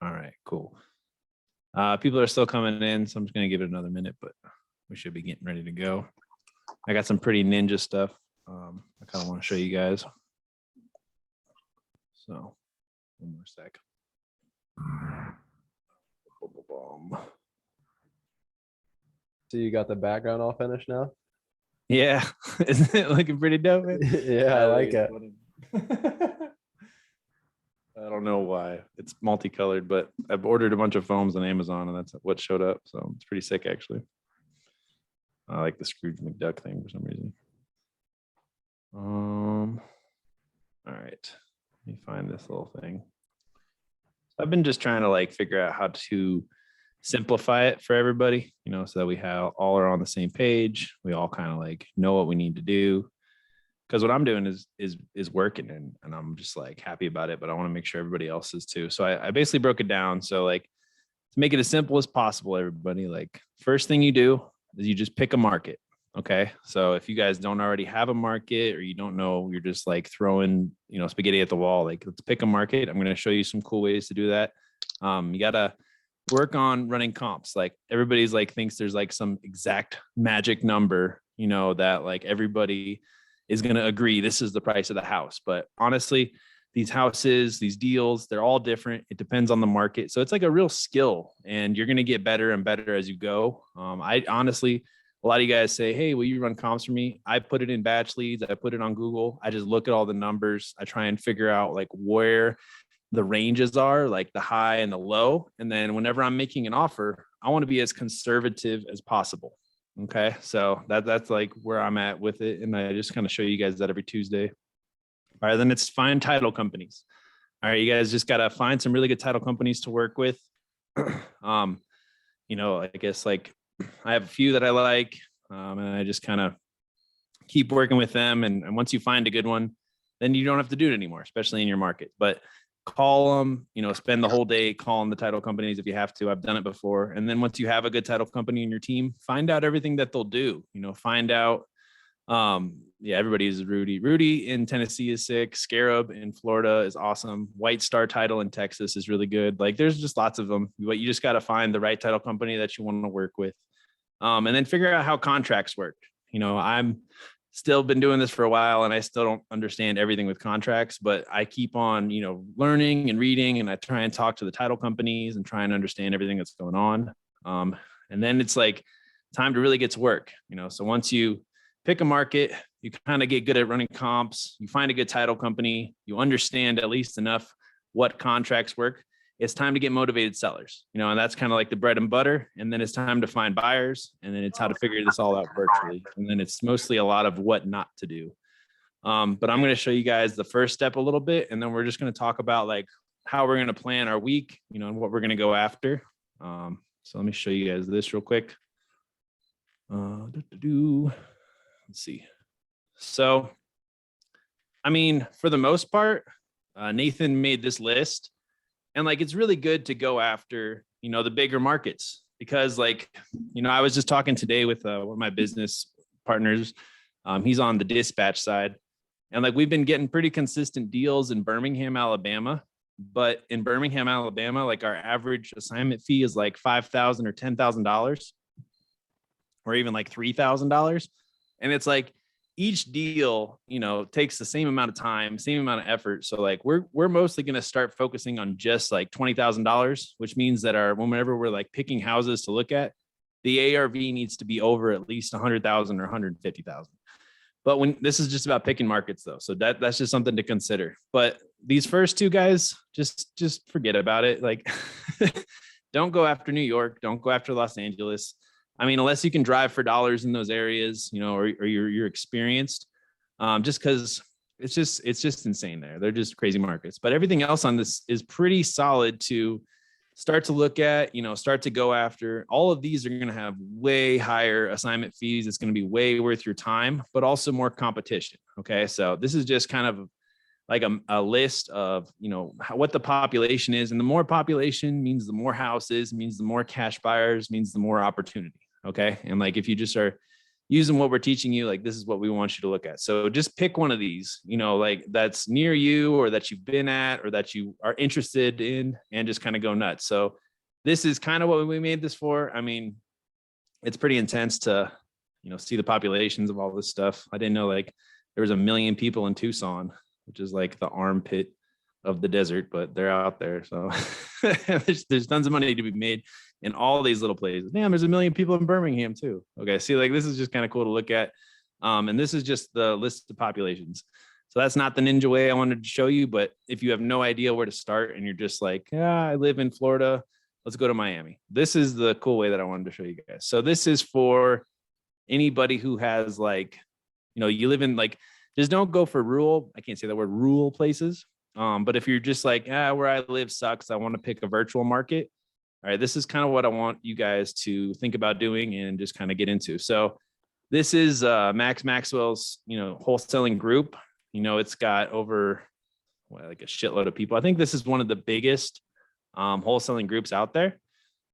All right, cool. People are still coming in, so I'm just going to give it another minute, but we should be getting ready to go. I got some pretty ninja stuff. I kind of want to show you guys. So one more sec. So you got the background all finished now? Yeah, isn't it looking pretty dope? Man? Yeah, I like it. I don't know why it's multicolored, but I've ordered a bunch of foams on Amazon and that's what showed up. So it's pretty sick, actually. I like the Scrooge McDuck thing for some reason. All right, let me find this little thing. I've been just trying to like figure out how to simplify it for everybody, so that we all are on the same page. We all kind of like know what we need to do. Because what I'm doing is working and I'm just like happy about it, but I want to make sure everybody else is too. So I basically broke it down. So like to make it as simple as possible, everybody, like first thing you do is you just pick a market. Okay. So if you guys don't already have a market or you don't know, you're just like throwing, spaghetti at the wall, like let's pick a market. I'm going to show you some cool ways to do that. You got to work on running comps. Like everybody's like thinks there's like some exact magic number, that like everybody is going to agree this is the price of the house. But honestly, these houses, these deals, they're all different. It depends on the market. So it's like a real skill and you're going to get better and better as you go. I honestly, a lot of you guys say, hey, will you run comps for me? I put it in batch leads. I put it on Google. I just look at all the numbers. I try and figure out like where the ranges are, like the high and the low. And then whenever I'm making an offer, I want to be as conservative as possible. Okay. So that's like where I'm at with it. And I just kind of show you guys that every Tuesday. All right. Then it's find title companies. All right. You guys just got to find some really good title companies to work with. I guess like I have a few that I like, and I just kind of keep working with them. And once you find a good one, then you don't have to do it anymore, especially in your market. But call them, spend the whole day calling the title companies if you have to. I've done it before. And then once you have a good title company in your team, find out everything that they'll do, find out. Everybody is Rudy. Rudy in Tennessee is sick. Scarab in Florida is awesome. White Star Title in Texas is really good. Like there's just lots of them, but you just got to find the right title company that you want to work with. And then figure out how contracts work. I'm still been doing this for a while and I still don't understand everything with contracts, but I keep on, learning and reading and I try and talk to the title companies and try and understand everything that's going on. And then it's like time to really get to work, so once you pick a market, you kind of get good at running comps, you find a good title company, you understand at least enough what contracts work. It's time to get motivated sellers, and that's kind of like the bread and butter. And then it's time to find buyers. And then it's how to figure this all out virtually. And then it's mostly a lot of what not to do. But I'm going to show you guys the first step a little bit. And then we're just going to talk about like how we're going to plan our week, and what we're going to go after. So let me show you guys this real quick. Let's see. So, for the most part, Nathan made this list. And like, it's really good to go after, the bigger markets because like, I was just talking today with one of my business partners. He's on the dispatch side and like, we've been getting pretty consistent deals in Birmingham, Alabama, but in Birmingham, Alabama, like our average assignment fee is like $5,000 or $10,000 or even like $3,000. And it's like, each deal, takes the same amount of time, same amount of effort. So like we're mostly going to start focusing on just like $20,000, which means that whenever we're like picking houses to look at, the ARV needs to be over at least 100,000 or 150,000. But when this is just about picking markets though. So that's just something to consider. But these first two guys, just forget about it. Like don't go after New York. Don't go after Los Angeles. Unless you can drive for dollars in those areas, or you're experienced, just because it's just insane there. They're just crazy markets. But everything else on this is pretty solid to start to look at, start to go after. All of these are going to have way higher assignment fees. It's going to be way worth your time, but also more competition. Okay. So this is just kind of like a list of, what the population is. And the more population means the more houses, means the more cash buyers, means the more opportunity. Okay. And like, if you just are using what we're teaching you, like this is what we want you to look at. So just pick one of these, like that's near you or that you've been at or that you are interested in, and just kind of go nuts. So this is kind of what we made this for. I mean, it's pretty intense to, see the populations of all this stuff. I didn't know like there was 1 million people in Tucson, which is like the armpit of the desert, but they're out there. So there's tons of money to be made in all these little places. Damn, there's 1 million people in Birmingham too. Okay, see, like this is just kind of cool to look at. And this is just the list of populations. So that's not the ninja way I wanted to show you, but if you have no idea where to start and you're just like, I live in Florida, let's go to Miami. This is the cool way that I wanted to show you guys. So this is for anybody who has like, you live in like, just don't go for rural. I can't say that word, rural places. But if you're just like, where I live sucks, I want to pick a virtual market. All right, this is kind of what I want you guys to think about doing and just kind of get into. So this is Max Maxwell's, wholesaling group. It's got over like a shitload of people. I think this is one of the biggest wholesaling groups out there.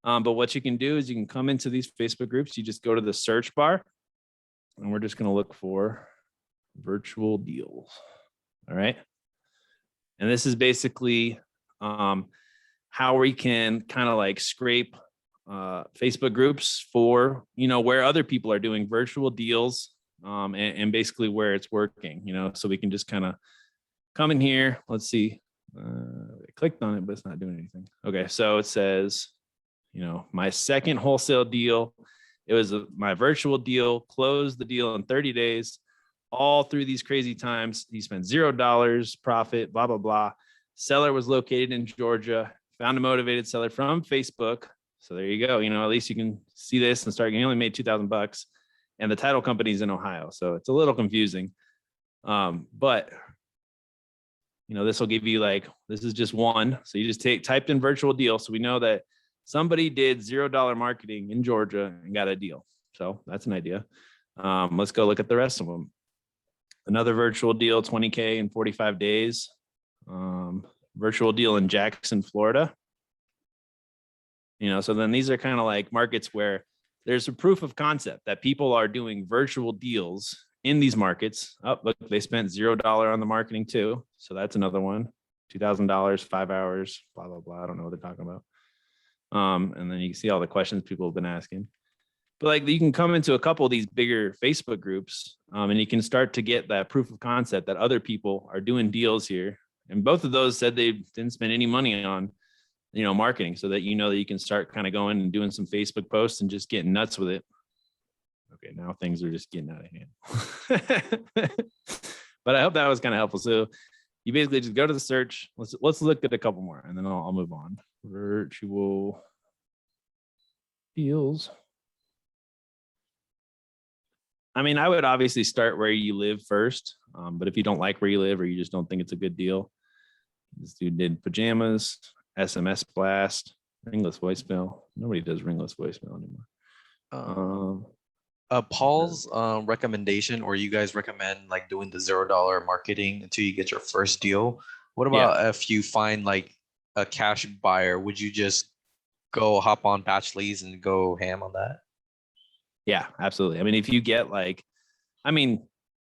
But what you can do is you can come into these Facebook groups. You just go to the search bar, and we're just going to look for virtual deals. All right. And this is basically how we can kind of like scrape Facebook groups for, where other people are doing virtual deals and basically where it's working, so we can just kind of come in here. Let's see. I clicked on it, but it's not doing anything. Okay. So it says, my second wholesale deal, it was my virtual deal, closed the deal in 30 days, all through these crazy times. He spent $0 profit, blah, blah, blah. Seller was located in Georgia, found a motivated seller from Facebook. So there you go. At least you can see this and start. He only made $2,000 and the title company's in Ohio. So it's a little confusing. But this will give you like, this is just one. So you just typed in virtual deal. So we know that somebody did $0 marketing in Georgia and got a deal. So that's an idea. Let's go look at the rest of them. Another virtual deal, 20K in 45 days. Virtual deal in Jackson, Florida. So then these are kind of like markets where there's a proof of concept that people are doing virtual deals in these markets. Oh, look, they spent $0 on the marketing too. So that's another one. $2,000, 5 hours, blah, blah, blah. I don't know what they're talking about. And then you can see all the questions people have been asking. But like you can come into a couple of these bigger Facebook groups and you can start to get that proof of concept that other people are doing deals here. And both of those said they didn't spend any money on, marketing, so that that you can start kind of going and doing some Facebook posts and just getting nuts with it. Okay, now things are just getting out of hand. But I hope that was kind of helpful. So you basically just go to the search. Let's look at a couple more and then I'll move on. Virtual deals. I mean, I would obviously start where you live first. But if you don't like where you live or you just don't think it's a good deal, this dude did pajamas, SMS blast, ringless voicemail. Nobody does ringless voicemail anymore. Paul's recommendation, or you guys recommend like doing the $0 marketing until you get your first deal. What about if you find like a cash buyer? Would you just go hop on batch leads and go ham on that? Yeah, absolutely. I mean, if you get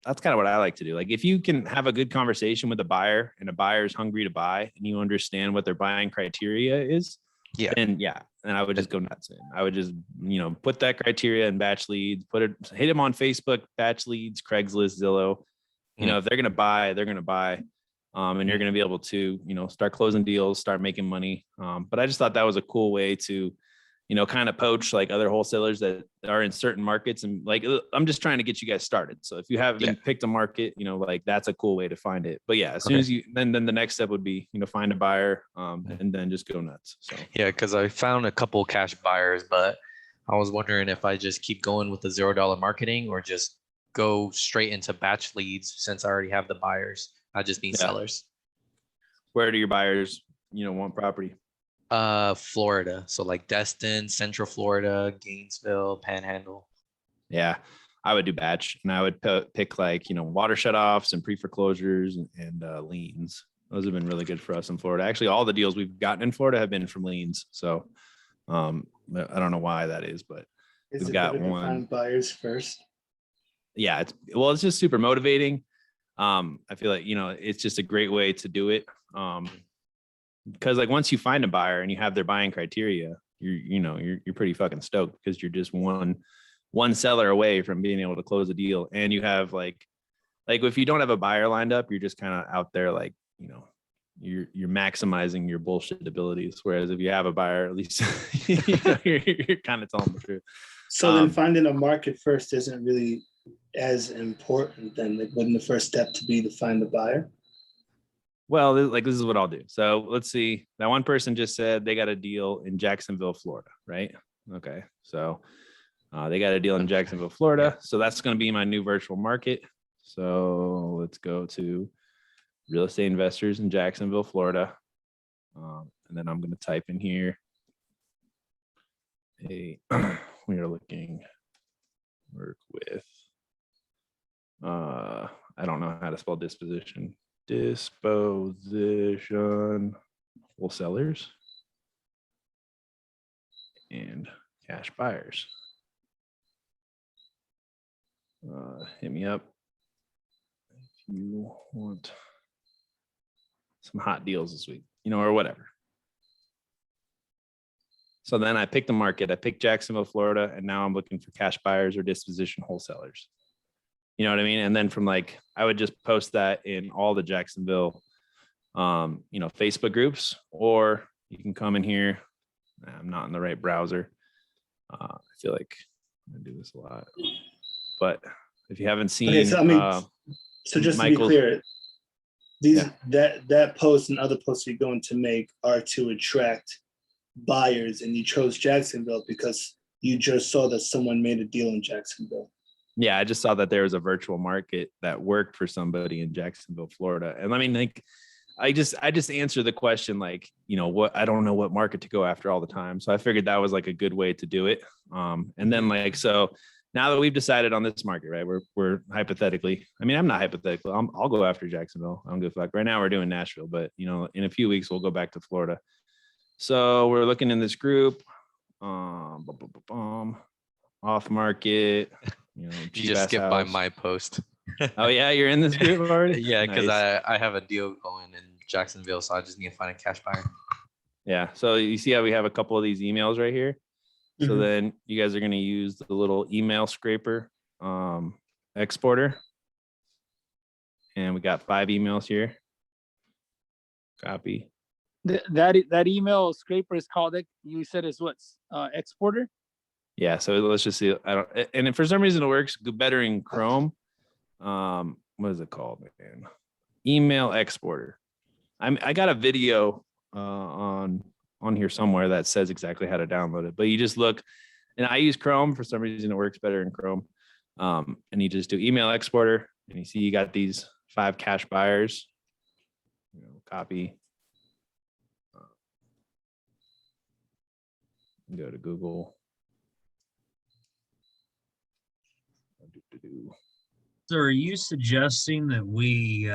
that's kind of what I like to do. Like if you can have a good conversation with a buyer and a buyer is hungry to buy and you understand what their buying criteria is, then I would just go nuts. I would just, put that criteria in batch leads, hit them on Facebook, batch leads, Craigslist, Zillow. If they're going to buy, they're going to buy. And you're going to be able to, start closing deals, start making money. But I just thought that was a cool way to, kind of poach like other wholesalers that are in certain markets. And like, I'm just trying to get you guys started. So if you haven't picked a market, like that's a cool way to find it. But yeah, as soon as you, then the next step would be, find a buyer and then just go nuts. So yeah, because I found a couple cash buyers, but I was wondering if I just keep going with the $0 marketing or just go straight into batch leads since I already have the buyers. I just need sellers. Where do your buyers, want property? Florida. So like Destin, Central Florida, Gainesville, Panhandle. Yeah, I would do batch and I would pick like, water shutoffs and pre-foreclosures and liens. Those have been really good for us in Florida. Actually, all the deals we've gotten in Florida have been from liens. So I don't know why that is, but we've got one. Find buyers first. yeah, it's just super motivating. I feel like, it's just a great way to do it. Because like once you find a buyer and you have their buying criteria, you're pretty fucking stoked because you're just one seller away from being able to close a deal. And you have like if you don't have a buyer lined up, you're just kind of out there like, you're maximizing your bullshit abilities. Whereas if you have a buyer, at least you're kind of telling the truth. So then finding a market first isn't really as important then, like, wouldn't the first step to be to find the buyer? Well, this is what I'll do. So let's see. That one person just said they got a deal in Jacksonville, Florida, right? Okay. So they got a deal in Jacksonville, Florida. So that's going to be my new virtual market. So let's go to real estate investors in Jacksonville, Florida. And then I'm going to type in here. Hey, we are looking work with, I don't know how to spell disposition wholesalers and cash buyers. Hit me up if you want some hot deals this week, or whatever. So then I picked the market. I picked Jacksonville, Florida, and now I'm looking for cash buyers or disposition wholesalers. You know what I mean? And then from I would just post that in all the Jacksonville, Facebook groups, or you can come in here. I'm not in the right browser. I feel like I do this a lot, but if you haven't seen, Okay, so just Michael's, to be clear, that post and other posts you're going to make are to attract buyers, and you chose Jacksonville because you just saw that someone made a deal in Jacksonville. Yeah, I just saw that there was a virtual market that worked for somebody in Jacksonville, Florida. And I mean, I just answer the question, what, I don't know what market to go after all the time. So I figured that was like a good way to do it. And then so now that we've decided on this market, right, we're hypothetically, I'm not hypothetical. I'll go after Jacksonville. I don't give a fuck. Right now we're doing Nashville, but in a few weeks we'll go back to Florida. So we're looking in this group, off market. You just skipped by my post. Oh yeah, you're in this group already? Yeah, because Nice. I have a deal going in Jacksonville, so I just need to find a cash buyer. Yeah. So you see how we have a couple of these emails right here. So Mhm. then you guys are going to use the little email scraper exporter. And we got 5 emails here. Copy. That email scraper is called, you said it's what's exporter? Yeah. So let's just see. And if for some reason it works better in Chrome. What is it called, man? Email exporter. I got a video on here somewhere that says exactly how to download it, but you just look, and I use Chrome. For some reason it works better in Chrome. And you just do email exporter, and you see you got these 5 cash buyers. Copy. Go to Google. So are you suggesting that we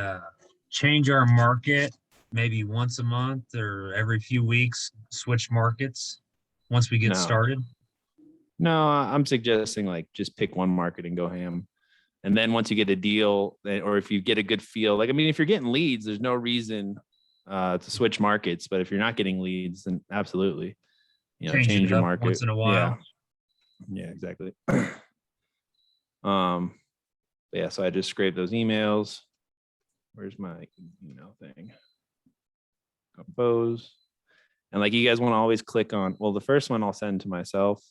change our market maybe once a month or every few weeks, switch markets once we get No. started? No, I'm suggesting just pick one market and go ham. And then once you get a deal, or if you get a good feel, if you're getting leads, there's no reason to switch markets. But if you're not getting leads, then absolutely, change it your up market once in a while. Yeah, exactly. Yeah, so I just scraped those emails. Where's my email thing? Compose. And you guys want to always click on, well, the first one I'll send to myself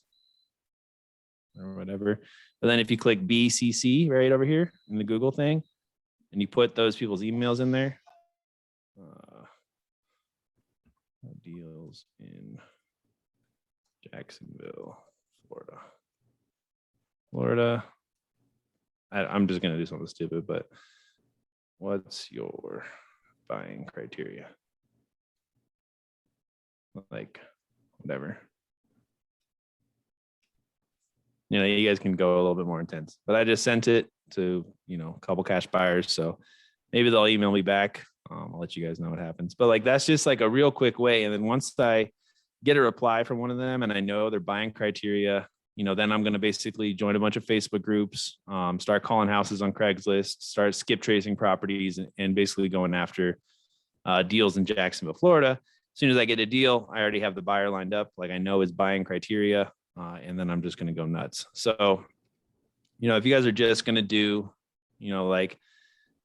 or whatever. But then if you click BCC right over here in the Google thing, and you put those people's emails in there, deals in Jacksonville, Florida. I'm just going to do something stupid, but what's your buying criteria? Whatever. You guys can go a little bit more intense, but I just sent it to, a couple cash buyers. So maybe they'll email me back. I'll let you guys know what happens. But that's just a real quick way. And then once I get a reply from one of them and I know their buying criteria, then I'm going to basically join a bunch of Facebook groups, start calling houses on Craigslist, start skip tracing properties, and basically going after deals in Jacksonville, Florida. As soon as I get a deal, I already have the buyer lined up. Like I know his buying criteria, and then I'm just going to go nuts. So, if you guys are just going to do,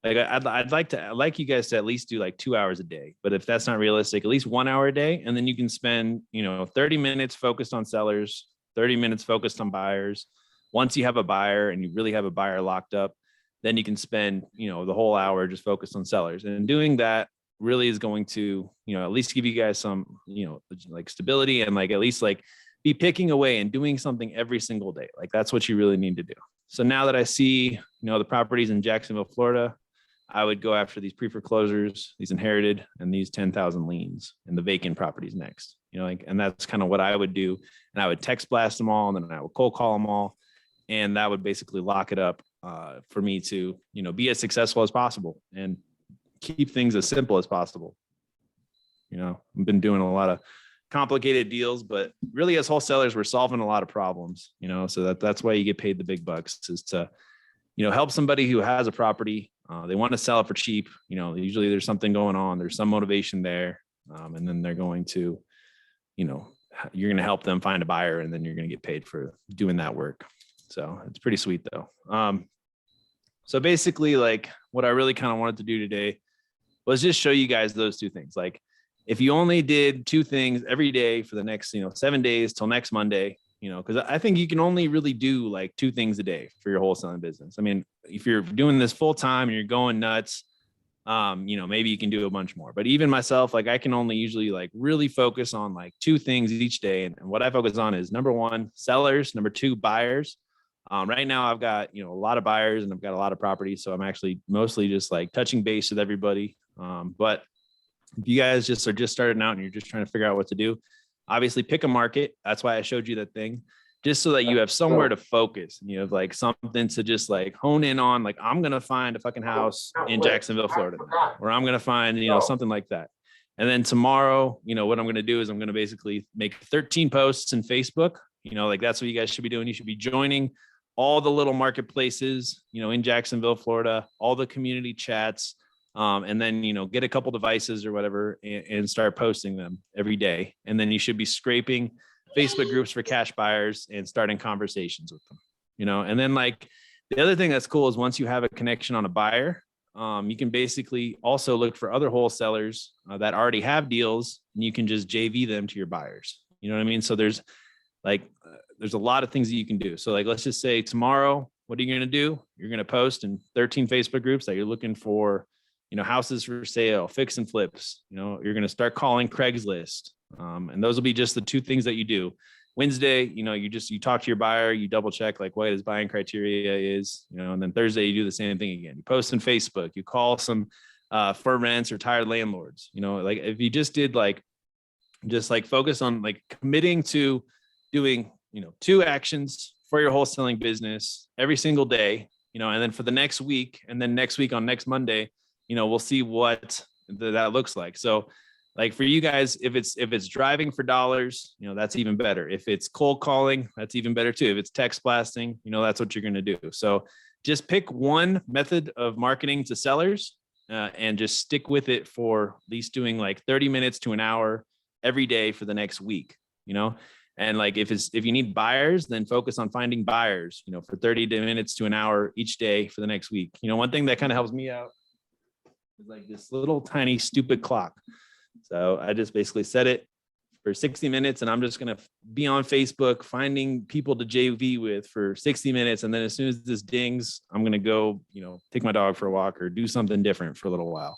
I'd like you guys to at least do like 2 hours a day. But if that's not realistic, at least 1 hour a day. And then you can spend, 30 minutes focused on sellers, 30 minutes focused on buyers. Once you have a buyer and you really have a buyer locked up, then you can spend, the whole hour just focused on sellers. And doing that really is going to, at least give you guys some, like stability and like at least like be picking away and doing something every single day. Like that's what you really need to do. So now that I see, the properties in Jacksonville, Florida, I would go after these pre-foreclosures, these inherited, and these 10,000 liens and the vacant properties next. And that's kind of what I would do. And I would text blast them all, and then I would cold call them all, and that would basically lock it up for me to, be as successful as possible and keep things as simple as possible. I've been doing a lot of complicated deals, but really as wholesalers, we're solving a lot of problems. So that's why you get paid the big bucks, is to, help somebody who has a property. They want to sell it for cheap. Usually there's something going on. There's some motivation there. And then they're going to, you're going to help them find a buyer, and then you're going to get paid for doing that work. So it's pretty sweet though. So basically like what I really kind of wanted to do today was just show you guys those two things. Like if you only did 2 things every day for the next, 7 days till next Monday, because I think you can only really do like 2 things a day for your wholesaling business. I mean, if you're doing this full time and you're going nuts, maybe you can do a bunch more. But even myself, like I can only usually like really focus on like 2 things each day. And what I focus on is number 1, sellers, number 2, buyers. Right now I've got, a lot of buyers and I've got a lot of properties. So I'm actually mostly just like touching base with everybody. But if you guys just are just starting out and you're just trying to figure out what to do, obviously pick a market. That's why I showed you that thing, just so that you have somewhere to focus and you have like something to just like hone in on. Like I'm going to find a fucking house in Jacksonville, Florida, or I'm going to find, something like that. And then tomorrow, what I'm going to do is I'm going to basically make 13 posts in Facebook. Like that's what you guys should be doing. You should be joining all the little marketplaces, in Jacksonville, Florida, all the community chats, and then, get a couple devices or whatever and start posting them every day. And then you should be scraping Facebook groups for cash buyers and starting conversations with them, and then like the other thing that's cool is once you have a connection on a buyer, you can basically also look for other wholesalers that already have deals, and you can just JV them to your buyers. You know what I mean? So there's a lot of things that you can do. So like, let's just say tomorrow, what are you going to do? You're going to post in 13 Facebook groups that you're looking for, houses for sale, fix and flips. You're going to start calling Craigslist. And those will be just the 2 things that you do. Wednesday, you talk to your buyer, you double check like what his buying criteria is, and then Thursday you do the same thing again. You post on Facebook, you call some for rents or tired landlords, like if you just did like, just like focus on like committing to doing, 2 actions for your wholesaling business every single day, and then for the next week, and then next week on next Monday, we'll see what that looks like. So like for you guys, if it's driving for dollars, that's even better. If it's cold calling, that's even better too. If it's text blasting, that's what you're going to do. So just pick one method of marketing to sellers and just stick with it for at least doing like 30 minutes to an hour every day for the next week, and like if you need buyers, then focus on finding buyers, for 30 minutes to an hour each day for the next week. One thing that kind of helps me out is like this little tiny stupid clock. So I just basically set it for 60 minutes, and I'm just going to be on Facebook finding people to JV with for 60 minutes. And then as soon as this dings, I'm going to go, take my dog for a walk or do something different for a little while.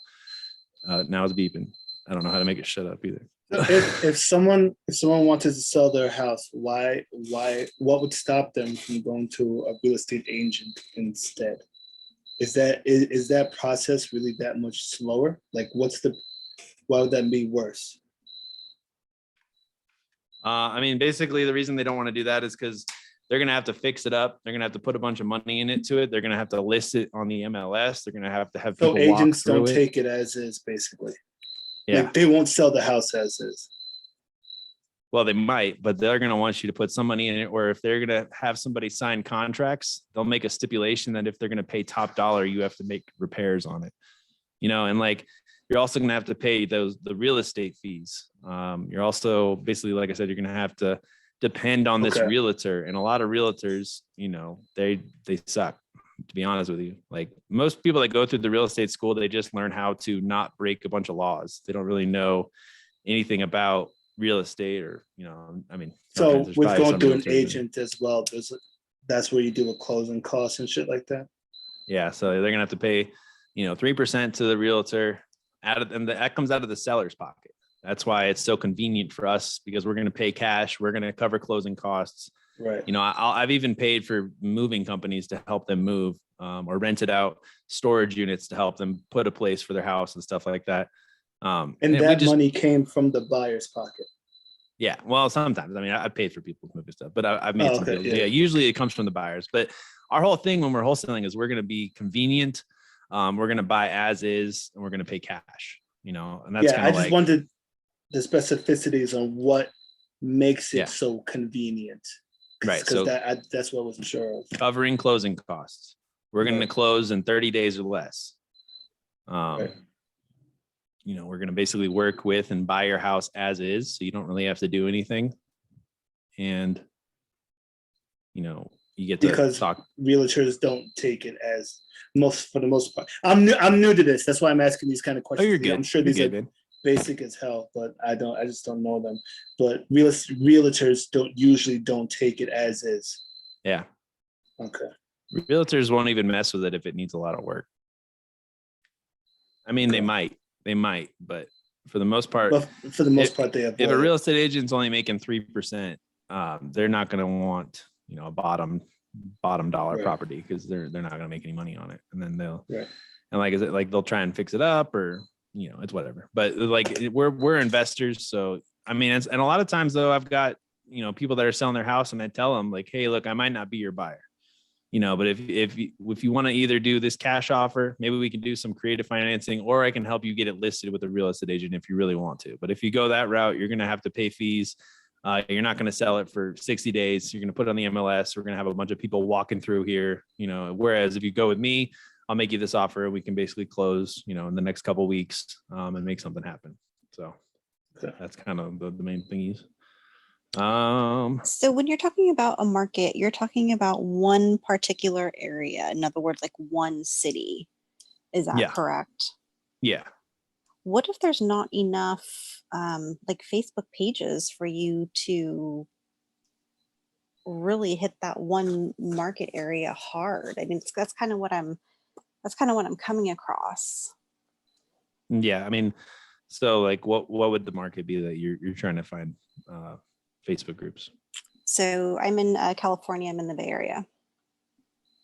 Now it's beeping. I don't know how to make it shut up either. If someone wanted to sell their house, what would stop them from going to a real estate agent instead? Is that process really that much slower? Like why would that be worse? I mean, basically the reason they don't want to do that is because they're going to have to fix it up. They're going to have to put a bunch of money into it. They're going to have to list it on the MLS. They're going to have so people agents walk don't through take it as is, basically. Yeah. Like they won't sell the house as is. Well, they might, but they're going to want you to put some money in it. Or if they're going to have somebody sign contracts, they'll make a stipulation that if they're going to pay top dollar, you have to make repairs on it. And like, you're also going to have to pay the real estate fees. You're also basically, like I said, you're going to have to depend on this Okay. realtor, and a lot of realtors, they suck, to be honest with you. Like, most people that go through the real estate school, they just learn how to not break a bunch of laws. They don't really know anything about real estate, or I mean, So sometimes there's with probably going some through an realtors that- agent as well, that's where you do a closing costs and shit like that. Yeah, so they're gonna have to pay 3% to the realtor, and that comes out of the seller's pocket. That's why it's so convenient for us, because we're going to pay cash. We're going to cover closing costs. Right. I've even paid for moving companies to help them move, or rented out storage units to help them put a place for their house and stuff like that. And we that just- money came from the buyer's pocket. Yeah, well, sometimes. I mean, I paid for people to move and stuff, but I've made some okay, deals. yeah. Yeah, usually it comes from the buyers. But our whole thing when we're wholesaling is we're going to be convenient. We're going to buy as is, and we're going to pay cash. And that's Yeah, kind I of just like, wanted the specificities on what makes it Yeah. so convenient. Right, Because so- that's what I wasn't sure of. covering closing costs. We're going to Right. close in 30 days or less. Right. We're going to basically work with and buy your house as is, so you don't really have to do anything. And you get to Because talk. realtors don't take it as for the most part. I'm new to this. That's why I'm asking these kind of Oh, questions. you're good. I'm sure You're these good, are man. basic as hell, but I just don't know them. But realtors usually don't take it as is. Yeah. Okay. Realtors won't even mess with it if it needs a lot of work. I mean, they might, but for the most part, But for the most part, they avoid if a it. real estate agent's only making 3%, they're not going to want, a bottom dollar Right. property, because they're not going to make any money on it. And then Right. and like, is it like they'll try and fix it up, or, it's whatever. But like, we're investors. So, I mean, and a lot of times though, I've got, people that are selling their house, and I tell them like, hey, look, I might not be your buyer. But if you want to either do this cash offer, maybe we can do some creative financing, or I can help you get it listed with a real estate agent if you really want to. But if you go that route, you're going to have to pay fees. You're not going to sell it for 60 days. You're going to put it on the MLS. We're going to have a bunch of people walking through here, whereas if you go with me, I'll make you this offer. We can basically close, in the next couple of weeks, and make something happen. So Okay. that's kind of the main thingies. So when you're talking about a market, you're talking about one particular area. In other words, like one city. Is that Yeah. correct? Yeah. What if there's not enough like Facebook pages for you to really hit that one market area hard? I mean, that's kind of what I'm coming across. Yeah. I mean, so like what would the market be that you're trying to find Facebook groups? So I'm in California. I'm in the Bay Area.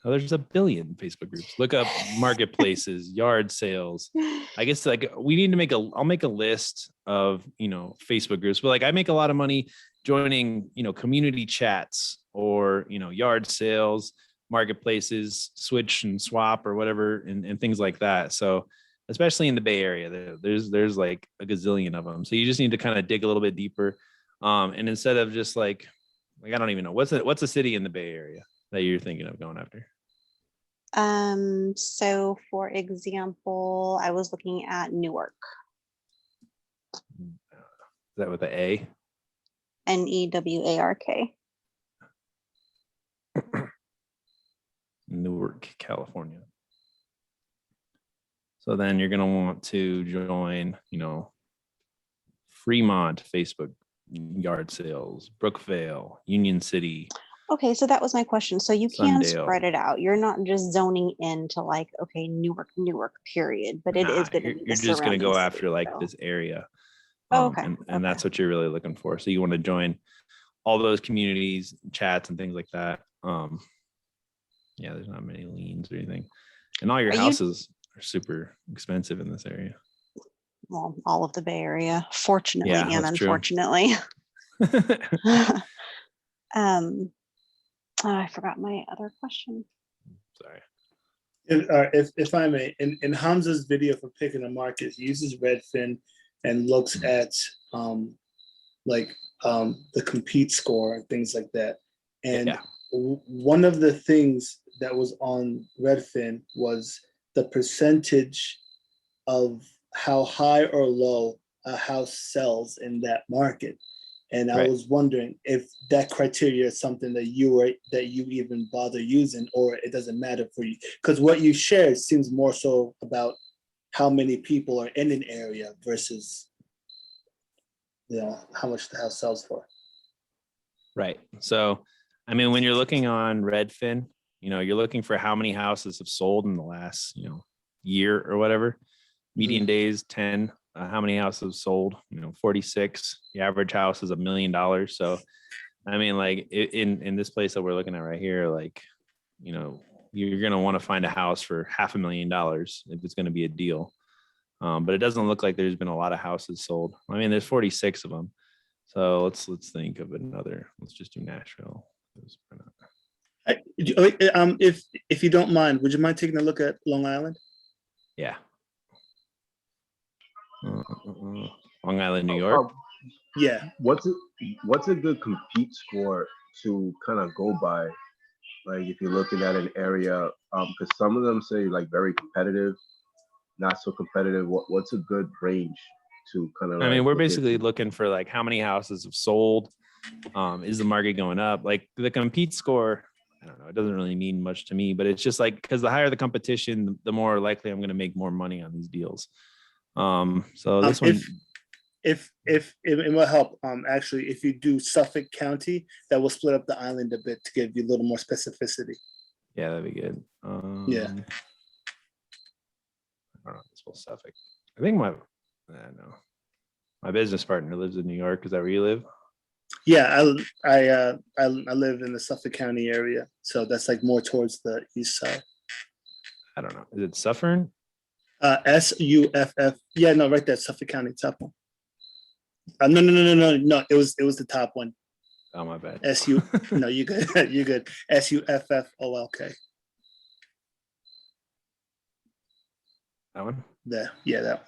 Oh, there's a billion Facebook groups. Look up marketplaces, yard sales. I guess like we need to I'll make a list of, Facebook groups, but like I make a lot of money joining, community chats, or, yard sales, marketplaces, switch and swap or whatever, and things like that. So especially in the Bay Area, there's like a gazillion of them. So you just need to kind of dig a little bit deeper. And instead of just like I don't even know what's a city in the Bay Area that you're thinking of going after? So for example, I was looking at Newark, Is that with the A? Newark. Newark, California. So then you're going to want to join, Fremont, Facebook, yard sales, Brookvale, Union City. Okay, so that was my question. So you can Sundale. spread it out. You're not just zoning into like, okay, Newark, period. But it is Nah, going to be you're just going to go after like this. this area. Oh, okay, And okay. that's what you're really looking for. So you want to join all those communities, chats, and things like that. Yeah, there's not many liens or anything. And all your Are you- houses are super expensive in this area. Well, all of the Bay Area, fortunately Yeah, and that's true. unfortunately. I forgot my other question. Sorry. If I may, in Hamza's video for picking a market, he uses Redfin and looks at like the compete score and things like that. And Yeah. one of the things that was on Redfin was the percentage of how high or low a house sells in that market. And I Right. was wondering if that criteria is something that you even bother using, or it doesn't matter for you. Because what you shared seems more so about how many people are in an area versus, how much the house sells for. Right. So, I mean, when you're looking on Redfin, you're looking for how many houses have sold in the last, year or whatever. Median days 10. How many houses sold? 46. The average house is $1 million. So, I mean, like in this place that we're looking at right here, like, you're going to want to find a house for $500,000 if it's going to be a deal. But it doesn't look like there's been a lot of houses sold. I mean, there's 46 of them. So let's think of another. Let's just do Nashville. If you don't mind, would you mind taking a look at Long Island? Yeah. Long Island, New York. Yeah. What's a good compete score to kind of go by? Like if you're looking at an area, because some of them say like very competitive, not so competitive. What's a good range to kind of? I mean, we're basically looking for like how many houses have sold. Is the market going up? Like the compete score, I don't know. It doesn't really mean much to me, but it's just like, because the higher the competition, the more likely I'm going to make more money on these deals. So this one, if it will help, actually, if you do Suffolk County, that will split up the island a bit to give you a little more specificity. Yeah, that'd be good. Yeah. I don't know. It's Suffolk. I think my business partner lives in New York. Is that where you live? Yeah, I live in the Suffolk County area, so that's like more towards the east side. I don't know. Is it Suffern? SUFF. Yeah, no, right there, Suffolk County, top one. No. It was the top one. Oh, my bad. No, you good. You good. SUFFOLK. That one? Yeah, that one.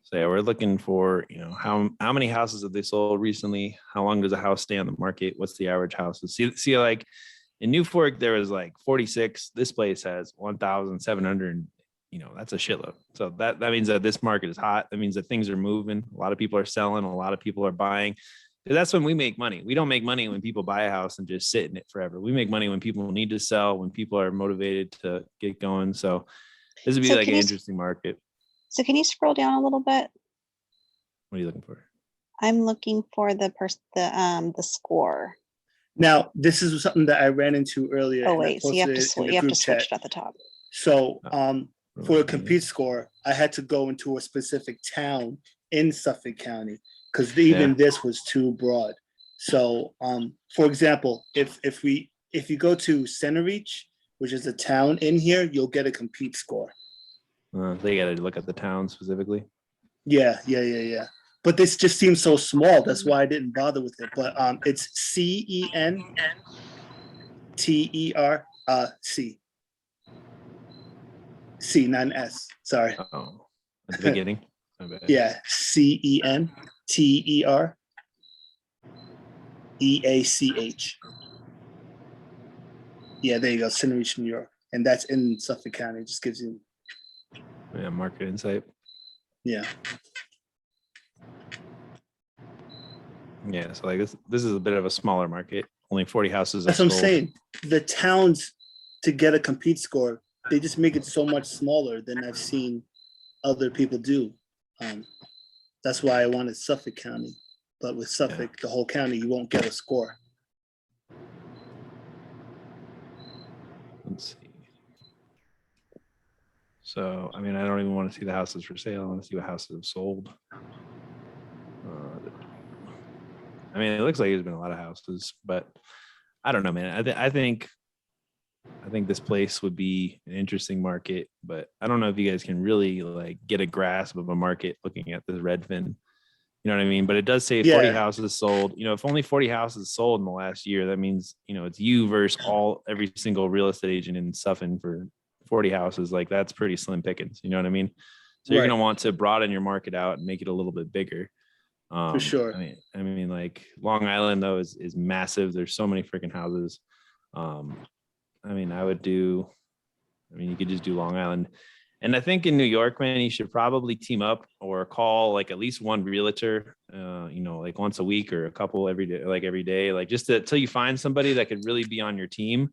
So yeah, we're looking for, how many houses have they sold recently? How long does a house stay on the market? What's the average house? See, like in New Fork, there was like 46. This place has 1,700. That's a shitload. So that means that this market is hot. That means that things are moving. A lot of people are selling. A lot of people are buying. That's when we make money. We don't make money when people buy a house and just sit in it forever. We make money when people need to sell, when people are motivated to get going. So this would be like an interesting market. So can you scroll down a little bit? What are you looking for? I'm looking for the score. Now, this is something that I ran into earlier. Oh wait, so you have to switch it at the top. So for a compete score, I had to go into a specific town in Suffolk County because even this was too broad. So for example, if you go to Centereach, which is a town in here, you'll get a compete score. They got to look at the town specifically. Yeah. But this just seems so small. That's why I didn't bother with it. But it's CENTERC. C, not an S. Sorry. Oh, at the beginning. Yeah, CENTEREACH. Yeah, there you go. Centereach, New York, and that's in Suffolk County. It just gives you market insight. Yeah. Yeah, so like this is a bit of a smaller market. Only 40 houses. That's what I'm saying. The towns, to get a compete score, they just make it so much smaller than I've seen other people do. That's why I wanted Suffolk County. But with Suffolk, the whole county, you won't get a score. Let's see. So, I mean, I don't even want to see the houses for sale. I want to see what houses have sold. I mean, it looks like there's been a lot of houses, but I don't know, man. I think this place would be an interesting market, but I don't know if you guys can really like get a grasp of a market looking at this Redfin. You know what I mean? But it does say 40 houses sold. If only 40 houses sold in the last year, that means, it's you versus every single real estate agent in Suffolk for 40 houses. Like that's pretty slim pickings. You know what I mean? So you're going to want to broaden your market out and make it a little bit bigger. For sure. I mean, like Long Island though is massive. There's so many freaking houses. I mean, you could just do Long Island. And I think in New York, man, you should probably team up or call like at least one realtor, like once a week or a couple every day, like just until you find somebody that could really be on your team.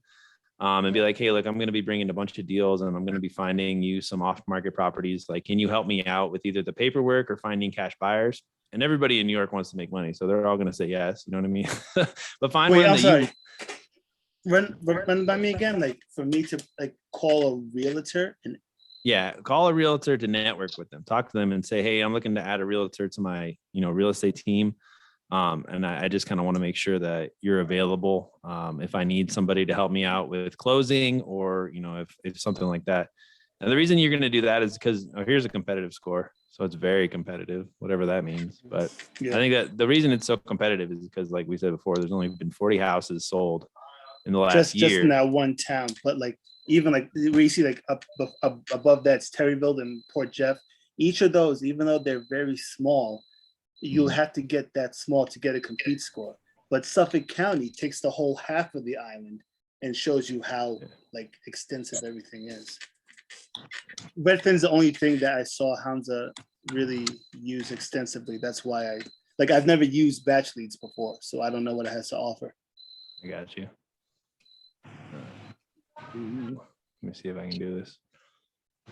And be like, hey, look, I'm going to be bringing a bunch of deals and I'm going to be finding you some off market properties. Like, can you help me out with either the paperwork or finding cash buyers? And everybody in New York wants to make money. So they're all going to say yes. You know what I mean? But find Wait, one I'm that sorry. Run by me again, like for me to like call a realtor and call a realtor to network with them, talk to them and say, hey, I'm looking to add a realtor to my, real estate team. And I just kind of want to make sure that you're available if I need somebody to help me out with closing or, if something like that. And the reason you're going to do that is because here's a competitive score. So it's very competitive, whatever that means. But I think that the reason it's so competitive is because, like we said before, there's only been 40 houses sold in the last year. Just in that one town. But like, even like we see like up above that's Terryville and Port Jeff. Each of those, even though they're very small, you'll have to get that small to get a complete score. But Suffolk County takes the whole half of the island and shows you how like extensive everything is. Redfin's the only thing that I saw Hamza really use extensively. That's why I've never used batch leads before, so I don't know what it has to offer. I got you. Let me see if I can do this.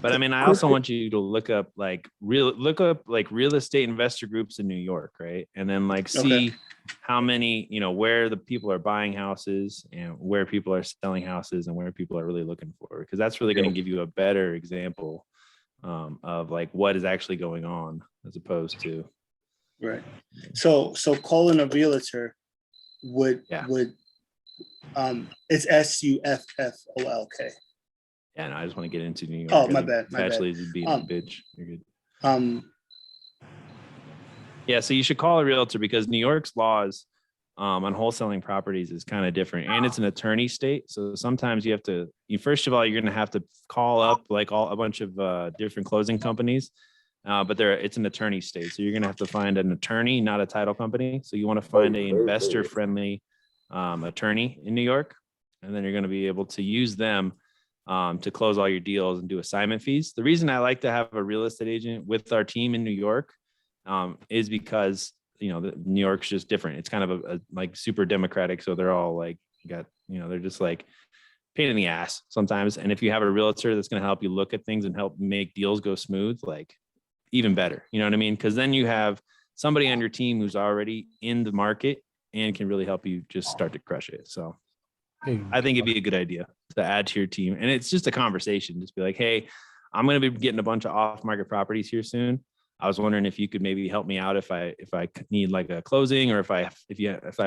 But I mean, I also want you to look up real estate investor groups in New York, right? And then see how many, where the people are buying houses and where people are selling houses and where people are really looking for, because that's really going to give you a better example of like what is actually going on as opposed to. Right. So calling a realtor would it's SUFFOLK. Yeah, no, I just want to get into New York. Oh, my bad. Is being a bitch. You're good. Yeah, so you should call a realtor because New York's laws on wholesaling properties is kind of different, and it's an attorney state. So sometimes you have to. First of all, you're going to have to call up like a bunch of different closing companies, but it's an attorney state. So you're going to have to find an attorney, not a title company. So you want to find an investor-friendly attorney in New York, and then you're going to be able to use them to close all your deals and do assignment fees. The reason I like to have a real estate agent with our team in New York is because, New York's just different. It's kind of a like super democratic. So they're all like they're just like pain in the ass sometimes. And if you have a realtor that's going to help you look at things and help make deals go smooth, like even better, you know what I mean? Because then you have somebody on your team who's already in the market and can really help you just start to crush it. So I think it'd be a good idea to add to your team. And it's just a conversation. Just be like, hey, I'm going to be getting a bunch of off-market properties here soon. I was wondering if you could maybe help me out if I need like a closing, or if I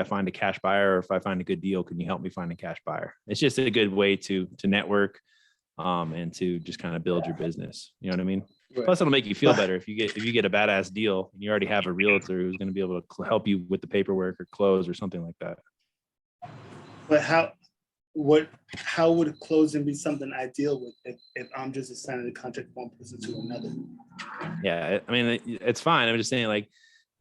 find a cash buyer, or if I find a good deal, can you help me find a cash buyer? It's just a good way to network and to just kind of build your business. You know what I mean? Right. Plus, it'll make you feel better if you get a badass deal and you already have a realtor who's going to be able to help you with the paperwork or close or something like that. But how would closing be something I deal with if I'm just assigning the contract from one person to another? Yeah, I mean, it's fine. I'm just saying, like,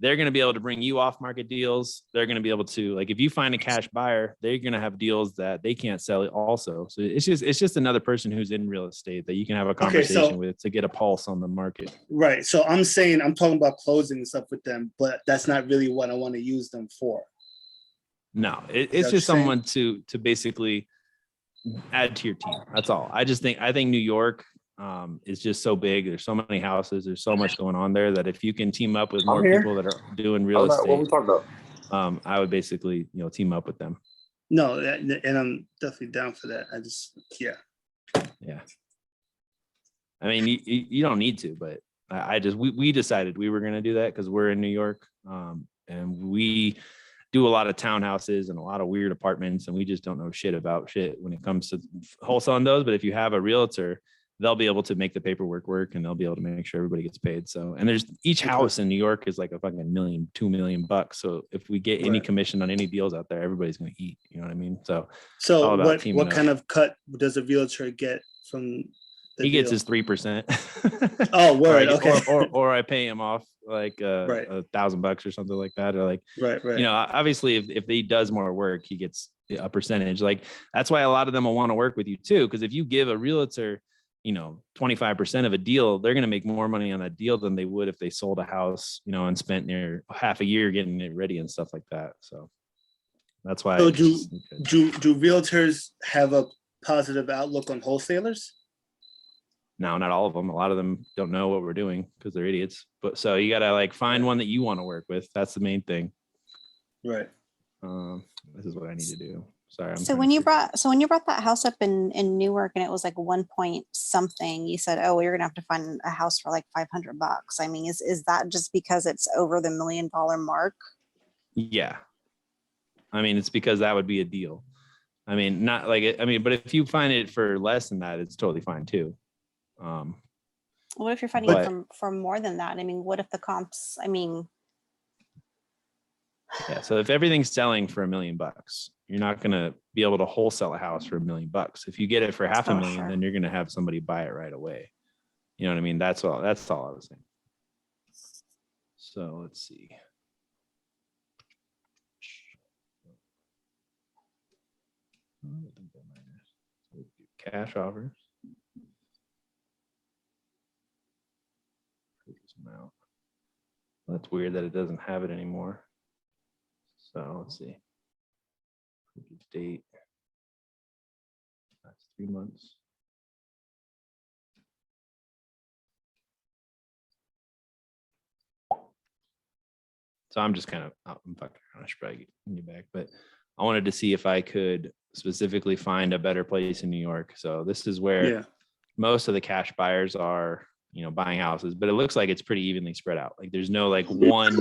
they're going to be able to bring you off market deals. They're going to be able to, like, if you find a cash buyer, they're going to have deals that they can't sell also. So it's just another person who's in real estate that you can have a conversation with to get a pulse on the market. Right. So I'm talking about closing and stuff with them, but that's not really what I want to use them for. No, it's just someone to basically add to your team. That's all. I think New York is just so big. There's so many houses. There's so much going on there that if you can team up with more people that are doing real estate, what we talking about? I would basically team up with them. No, and I'm definitely down for that. Yeah. I mean, you don't need to, but we decided we were going to do that because we're in New York, and we do a lot of townhouses and a lot of weird apartments, and we just don't know shit about shit when it comes to wholesaling those. But if you have a realtor, they'll be able to make the paperwork work, and they'll be able to make sure everybody gets paid. So, and there's each house in New York is like a fucking $2 million. So if we get any commission on any deals out there, everybody's going to eat. You know what I mean? So what kind of cut does a realtor get from He gets his 3%. Oh, word. Okay. Or I pay him off like Right. $1,000 or something like that. Or like, Right. you know, obviously if he does more work, he gets a percentage. Like that's why a lot of them will want to work with you too. Because if you give a realtor, you know, 25% of a deal, they're going to make more money on that deal than they would if they sold a house, you know, and spent near half a year getting it ready and stuff like that. So that's why. So do realtors have a positive outlook on wholesalers? No, not all of them. A lot of them don't know what we're doing because they're idiots. But so you got to like find one that you want to work with. That's the main thing. Right. This is what I need to do. Sorry. So when you brought that house up in Newark and it was like 1 point something, you said, oh, you're gonna have to find a house for like $500. I mean, is that just because it's over the $1 million mark? Yeah. I mean, it's because that would be a deal. I mean, not like it. I mean, but if you find it for less than that, it's totally fine too. What if you're finding it for more than that? I mean, what if the comps, I mean. Yeah. So if everything's selling for $1 million, you're not going to be able to wholesale a house for $1 million. If you get it for $500,000, sure. then you're going to have somebody buy it right away. You know what I mean? That's all I was saying. So let's see. Cash offers. That's weird that it doesn't have it anymore. So let's see. Date. That's 3 months. So I'm just kind of, I'm fucking around. I should probably get you back, but I wanted to see if I could specifically find a better place in New York. So this is where most of the cash buyers are, you know, buying houses, but it looks like it's pretty evenly spread out. Like there's no like one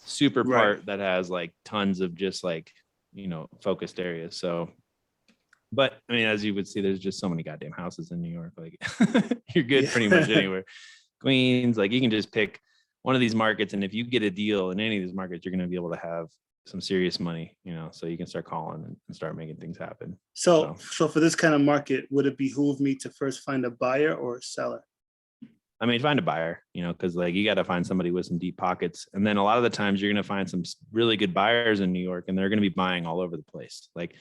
super part that has like tons of just like, you know, focused areas. So, but I mean, as you would see, there's just so many goddamn houses in New York. Like you're good pretty much anywhere. Queens, like you can just pick one of these markets. And if you get a deal in any of these markets, you're going to be able to have some serious money, you know, so you can start calling and start making things happen. So for this kind of market, would it behoove me to first find a buyer or a seller? I mean, find a buyer, you know, because like you got to find somebody with some deep pockets. And then a lot of the times you're going to find some really good buyers in New York and they're going to be buying all over the place. Like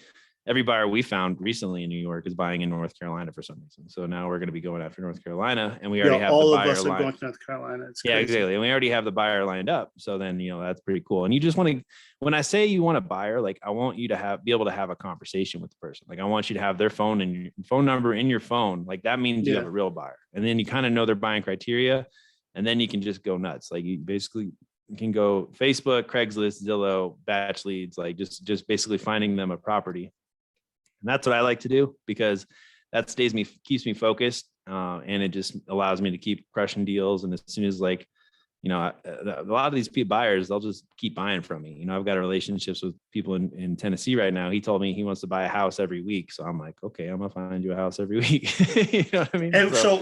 every buyer we found recently in New York is buying in North Carolina for some reason. So now we're going to be going after North Carolina and we already have all the of buyer us are line. going to North Carolina. It's yeah, crazy. exactly. And we already have the buyer lined up. So then, you know, that's pretty cool. And you just want to, when I say you want a buyer, like I want you to be able to have a conversation with the person. Like I want you to have their phone and your phone number in your phone. Like that means you have a real buyer. And then you kind of know their buying criteria. And then you can just go nuts. Like you basically can go Facebook, Craigslist, Zillow, batch leads, like just basically finding them a property. And that's what I like to do because that keeps me focused. And it just allows me to keep crushing deals. And as soon as like, you know, a lot of these buyers, they'll just keep buying from me. You know, I've got relationships with people in Tennessee right now. He told me he wants to buy a house every week. So I'm like, okay, I'm gonna find you a house every week. You know what I mean? And so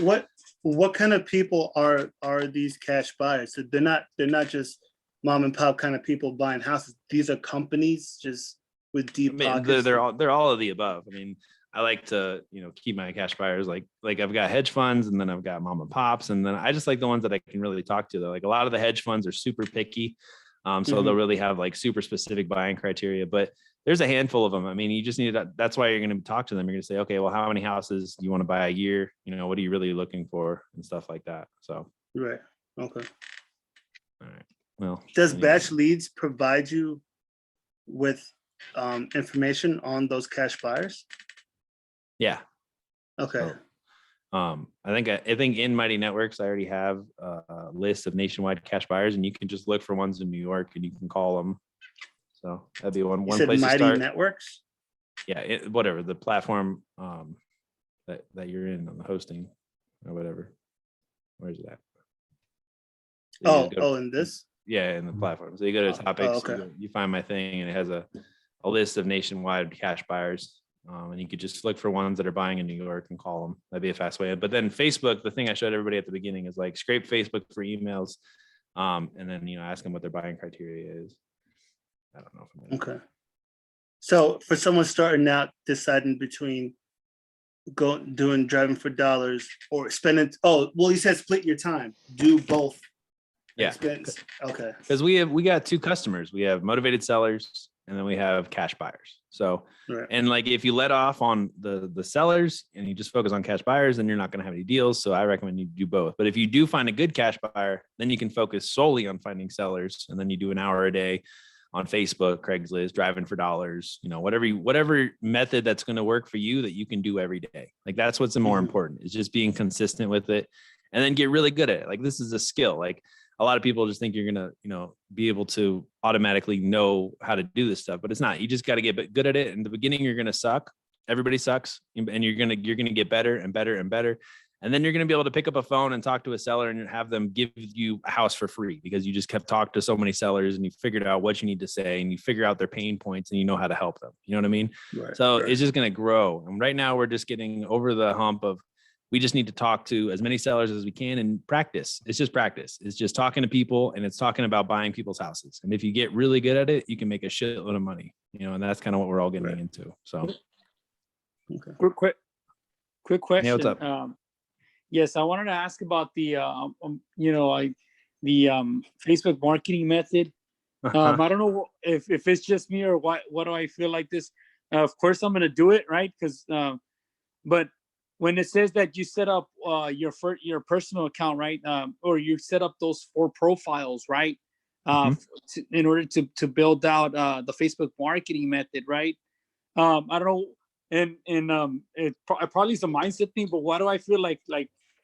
what kind of people are these cash buyers? So they're not just mom and pop kind of people buying houses. These are companies just with deep pockets. They're all of the above. I mean, I like to, you know, keep my cash buyers like I've got hedge funds and then I've got mom and pops. And then I just like the ones that I can really talk to. They're like a lot of the hedge funds are super picky. So they'll really have like super specific buying criteria, but there's a handful of them. I mean, you just need to, that's why you're going to talk to them. You're going to say, okay, well, how many houses do you want to buy a year? You know, what are you really looking for and stuff like that. So. Right. Okay. All right. Well, does Batch Leads provide you with information on those cash buyers? Yeah. Okay. So, I think in Mighty Networks, I already have a list of nationwide cash buyers, and you can just look for ones in New York, and you can call them. So that'd be one place Mighty to start. Networks. Yeah, whatever the platform that you're in on the hosting or whatever. Where's that? So in this. Yeah, in the platform. So you go to topics, okay. you find my thing, and it has a list of nationwide cash buyers. And you could just look for ones that are buying in New York and call them. That'd be a fast way. But then Facebook, the thing I showed everybody at the beginning is like scrape Facebook for emails, and then, you know, ask them what their buying criteria is. I don't know. Okay. So for someone starting out, deciding between doing driving for dollars or spending. Oh, well, you said split your time. Do both. Yeah. Expense. Okay. Because we got two customers. We have motivated sellers and then we have cash buyers. So, Right. and like if you let off on the sellers and you just focus on cash buyers, then you're not going to have any deals. So I recommend you do both. But if you do find a good cash buyer, then you can focus solely on finding sellers. And then you do an hour a day on Facebook, Craigslist, driving for dollars, whatever method that's going to work for you that you can do every day. Like that's what's more important is just being consistent with it and then get really good at it. Like this is a skill. Like a lot of people just think you're going to, be able to automatically know how to do this stuff, but it's not. You just got to get good at it. In the beginning, you're going to suck. Everybody sucks. And you're going to get better and better and better. And then you're going to be able to pick up a phone and talk to a seller and have them give you a house for free because you just kept talking to so many sellers and you figured out what you need to say and you figure out their pain points and you know how to help them. You know what I mean? Right, so It's just going to grow. And right now we're just getting over the hump of, we just need to talk to as many sellers as we can and practice. It's just practice. It's just talking to people and it's talking about buying people's houses. And if you get really good at it, you can make a shitload of money, and that's kind of what we're all getting into. So Okay. Quick question. Yeah, what's up? Yes, I wanted to ask about the Facebook marketing method. I don't know if it's just me or what do I feel like this? Of course, I'm going to do it, right? Because, but when it says that you set up your personal account, right, or you set up those 4 profiles, right, in order to build out the Facebook marketing method, right? I don't know, and it probably is a mindset thing, but why do I feel like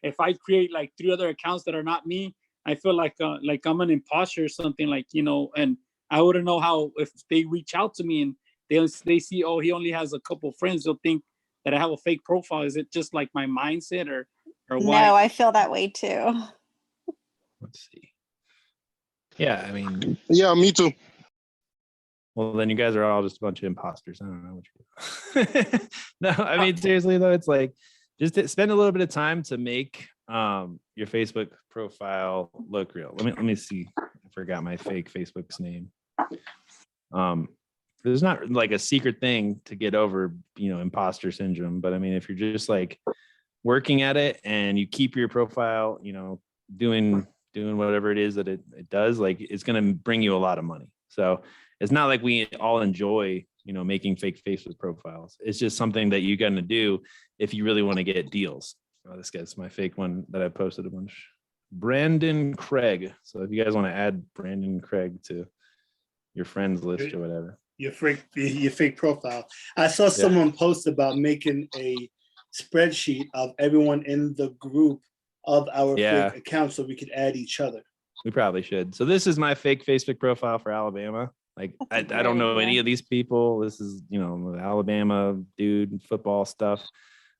if I create like 3 other accounts that are not me, I feel like I'm an imposter or something, and I wouldn't know how if they reach out to me and they see, oh, he only has a couple of friends, they'll think that I have a fake profile. Is it just like my mindset or what? No, I feel that way too. Let's see. Yeah, I mean, Yeah, me too. well, then you guys are all just a bunch of imposters. I don't know what you're doing. No, I mean, seriously though, it's like just to spend a little bit of time to make your Facebook profile look real. Let me see. I forgot my fake Facebook's name. There's not like a secret thing to get over, imposter syndrome. But I mean, if you're just like working at it and you keep your profile, doing whatever it is that it does, like it's going to bring you a lot of money. So it's not like we all enjoy, making fake Facebook profiles. It's just something that you're going to do if you really want to get deals. Oh, this guy's my fake one that I posted a bunch. Brandon Craig. So if you guys want to add Brandon Craig to your friends list or whatever. Your fake profile. I saw someone post about making a spreadsheet of everyone in the group of our fake accounts so we could add each other. We probably should. So this is my fake Facebook profile for Alabama. Like I don't know any of these people. This is, Alabama dude, football stuff.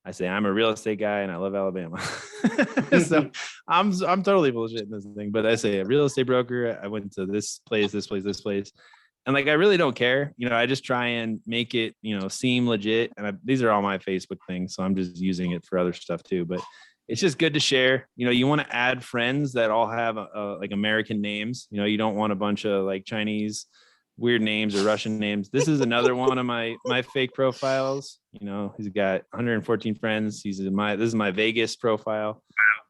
I say I'm a real estate guy and I love Alabama. So I'm totally bullshitting this thing, but I say a real estate broker. I went to this place. And like, I really don't care. I just try and make it, seem legit. And these are all my Facebook things. So I'm just using it for other stuff too. But it's just good to share. You want to add friends that all have like American names. You don't want a bunch of like Chinese weird names or Russian names. This is another one of my fake profiles. He's got 114 friends. This is my Vegas profile.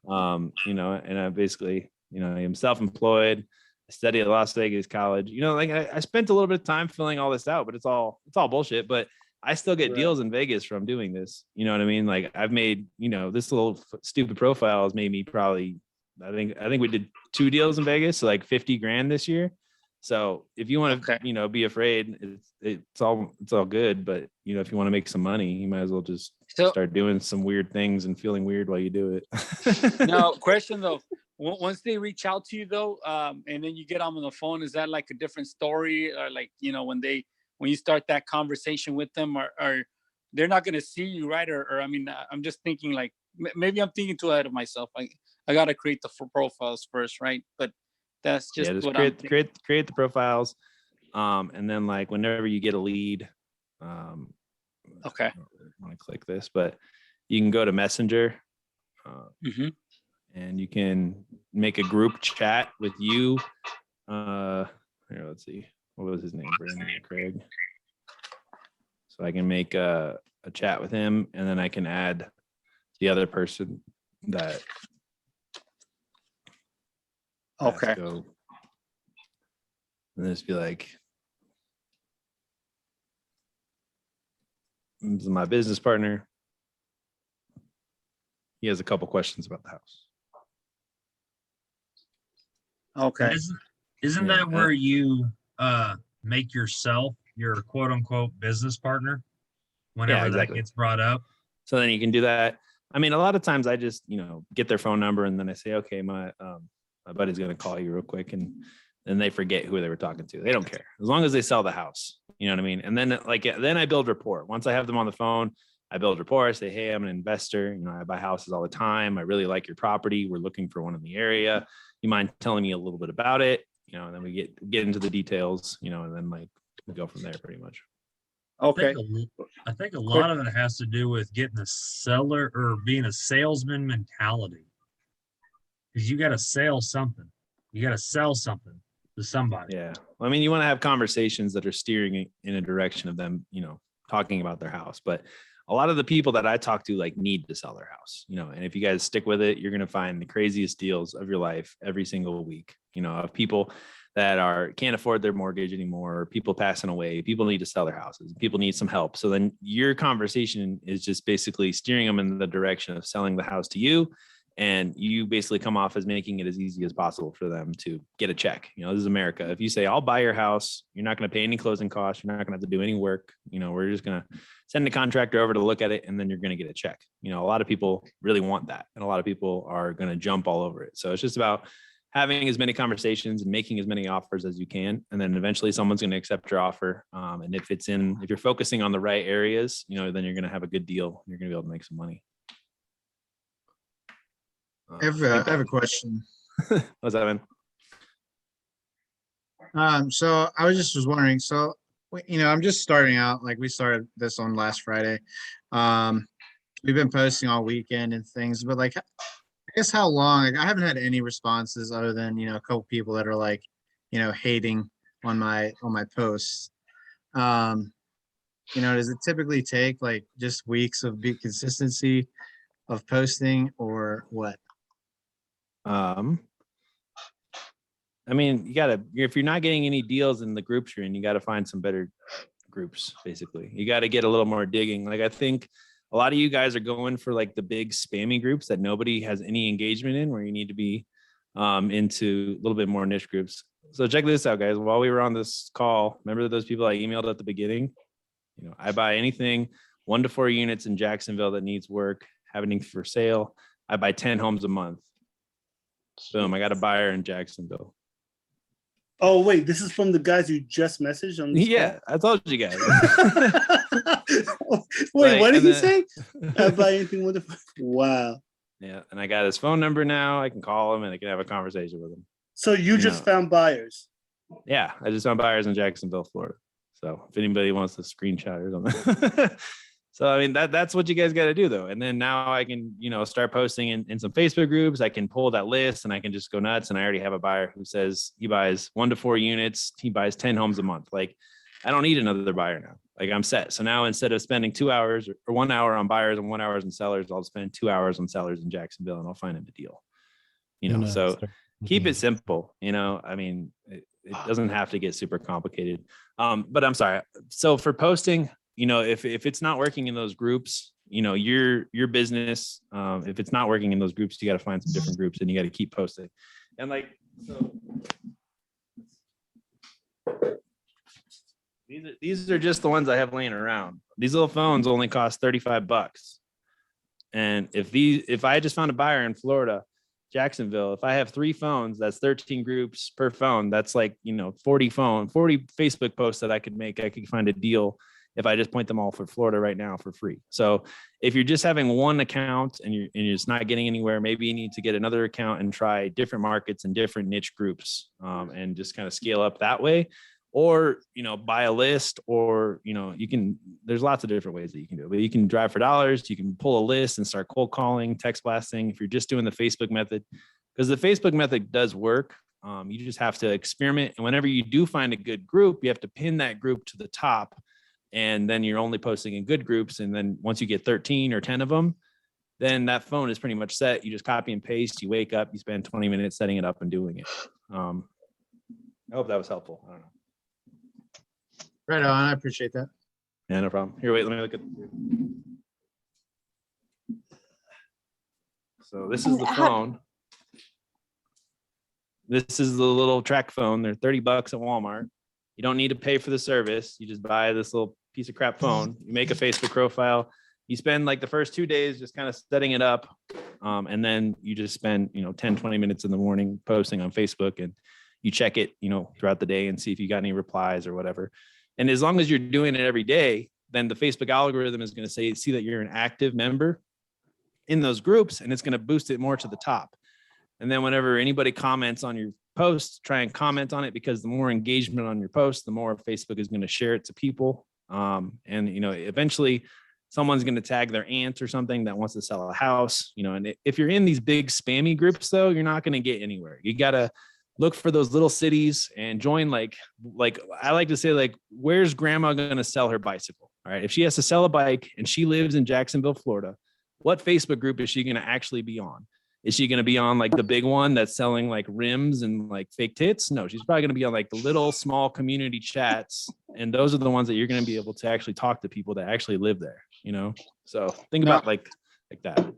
And I basically, I'm self-employed. I study at Las Vegas College. I spent a little bit of time filling all this out, but it's all bullshit. But I still get deals in Vegas from doing this. You know what I mean? Like I've made, this little stupid profile has made me probably, I think we did 2 deals in Vegas, so like 50 grand this year. So if you want to, be afraid, it's all good. But if you want to make some money, you might as well just start doing some weird things and feeling weird while you do it. No question though. Once they reach out to you though, and then you get them on the phone, is that like a different story? Or like, when you start that conversation with them, or they're not going to see you, right? Or I mean, I'm just thinking like, maybe I'm thinking too ahead of myself. I got to create the profiles first, right? But that's just what create the profiles. And then like whenever you get a lead, okay. I don't want to click this, but you can go to Messenger. And you can make a group chat with you. Here, let's see. What was his name? Brandon Craig. So So I can make a chat with him, and then I can add the other person that has to Okay. go. And just be like, this is my business partner. He has a couple questions about the house. Okay. Isn't Yeah, that where you make yourself your quote unquote business partner whenever that exactly. gets brought up? So then you can do that. I mean, a lot of times I just, get their phone number, and then I say, okay, my buddy's going to call you real quick. And then they forget who they were talking to. They don't care as long as they sell the house. You know what I mean? And then then I build rapport. Once I have them on the phone, I build rapport. I say, hey, I'm an investor. I buy houses all the time. I really like your property. We're looking for one in the area. You mind telling me a little bit about it? And then we get into the details, and then we go from there pretty much. Okay. I think a lot of it has to do with getting a seller or being a salesman mentality. Because you got to sell something. You got to sell something to somebody. Yeah. Well, I mean, you want to have conversations that are steering in a direction of them, talking about their house. But a lot of the people that I talk to need to sell their house, and if you guys stick with it, you're going to find the craziest deals of your life every single week, of people that can't afford their mortgage anymore, people passing away, people need to sell their houses, people need some help. So then your conversation is just basically steering them in the direction of selling the house to you. And you basically come off as making it as easy as possible for them to get a check. This is America. If you say, I'll buy your house, you're not going to pay any closing costs. You're not going to have to do any work. We're just going to send a contractor over to look at it, and then you're going to get a check. A lot of people really want that. And a lot of people are going to jump all over it. So it's just about having as many conversations and making as many offers as you can. And then eventually someone's going to accept your offer. And if you're focusing on the right areas, then you're going to have a good deal. You're going to be able to make some money. I have a question. What's that, man? So I was wondering, so, I'm just starting out, we started this on last Friday. We've been posting all weekend and things, but I guess how long, I haven't had any responses other than, a couple people that are hating on my posts. Does it typically take just weeks of consistency of posting or what? I mean, if you're not getting any deals in the groups you're in, you got to find some better groups. Basically, you got to get a little more digging. I think a lot of you guys are going for the big spammy groups that nobody has any engagement in, where you need to be into a little bit more niche groups. So check this out, guys. While we were on this call, remember those people I emailed at the beginning? I buy anything 1 to 4 units in Jacksonville that needs work, have anything for sale. I buy 10 homes a month. Boom, I got a buyer in Jacksonville. Oh, wait, this is from the guys you just messaged on this Yeah, I told you guys. Wait, what did he say? I buy anything with a wow. Yeah, and I got his phone number now. I can call him and I can have a conversation with him. So you just found buyers? Yeah, I just found buyers in Jacksonville, Florida. So if anybody wants to screenshot or something. So, I mean, that's what you guys got to do, though. And then now I can, start posting in some Facebook groups. I can pull that list and I can just go nuts. And I already have a buyer who says he buys 1 to 4 units. He buys 10 homes a month. I don't need another buyer now. I'm set. So now instead of spending 2 hours or 1 hour on buyers and 1 hour on sellers, I'll spend 2 hours on sellers in Jacksonville and I'll find him a deal. So keep it simple. I mean, it doesn't have to get super complicated. But I'm sorry. So for posting, if it's not working in those groups, your business, if it's not working in those groups, you got to find some different groups and you got to keep posting. And so these are just the ones I have laying around. These little phones only cost $35. And if I just found a buyer in Florida, Jacksonville, if I have 3 phones, that's 13 groups per phone. That's 40 Facebook posts that I could make. I could find a deal if I just point them all for Florida right now for free. So if you're just having one account and you're just not getting anywhere, maybe you need to get another account and try different markets and different niche groups, and just kind of scale up that way. Or, buy a list, or, there's lots of different ways that you can do it. But you can drive for dollars. You can pull a list and start cold calling, text blasting. If you're just doing the Facebook method, because the Facebook method does work. You just have to experiment. And whenever you do find a good group, you have to pin that group to the top and then you're only posting in good groups. And then once you get 13 or 10 of them, then that phone is pretty much set. You just copy and paste, you wake up, you spend 20 minutes setting it up and doing it. I hope that was helpful. I don't know. Right on. I appreciate that. Yeah, no problem. Here, wait, let me look at. So this is the phone. This is the little track phone. They're $30 at Walmart. You don't need to pay for the service. You just buy this little piece of crap phone. You make a Facebook profile. You spend like the first 2 days just kind of setting it up. And then you just spend, 10, 20 minutes in the morning posting on Facebook, and you check it, throughout the day and see if you got any replies or whatever. And as long as you're doing it every day, then the Facebook algorithm is going to see that you're an active member in those groups, and it's going to boost it more to the top. And then whenever anybody comments on your post, try and comment on it, because the more engagement on your post, the more Facebook is going to share it to people. And, eventually someone's going to tag their aunt or something that wants to sell a house, and if you're in these big spammy groups, though, you're not going to get anywhere. You got to look for those little cities and join like I like to say, like, where's grandma going to sell her bicycle? All right. If she has to sell a bike and she lives in Jacksonville, Florida, what Facebook group is she going to actually be on? Is she going to be on like the big one that's selling like rims and like fake tits? No, she's probably going to be on like the little small community chats. And those are the ones that you're going to be able to actually talk to people that actually live there, So think about like that.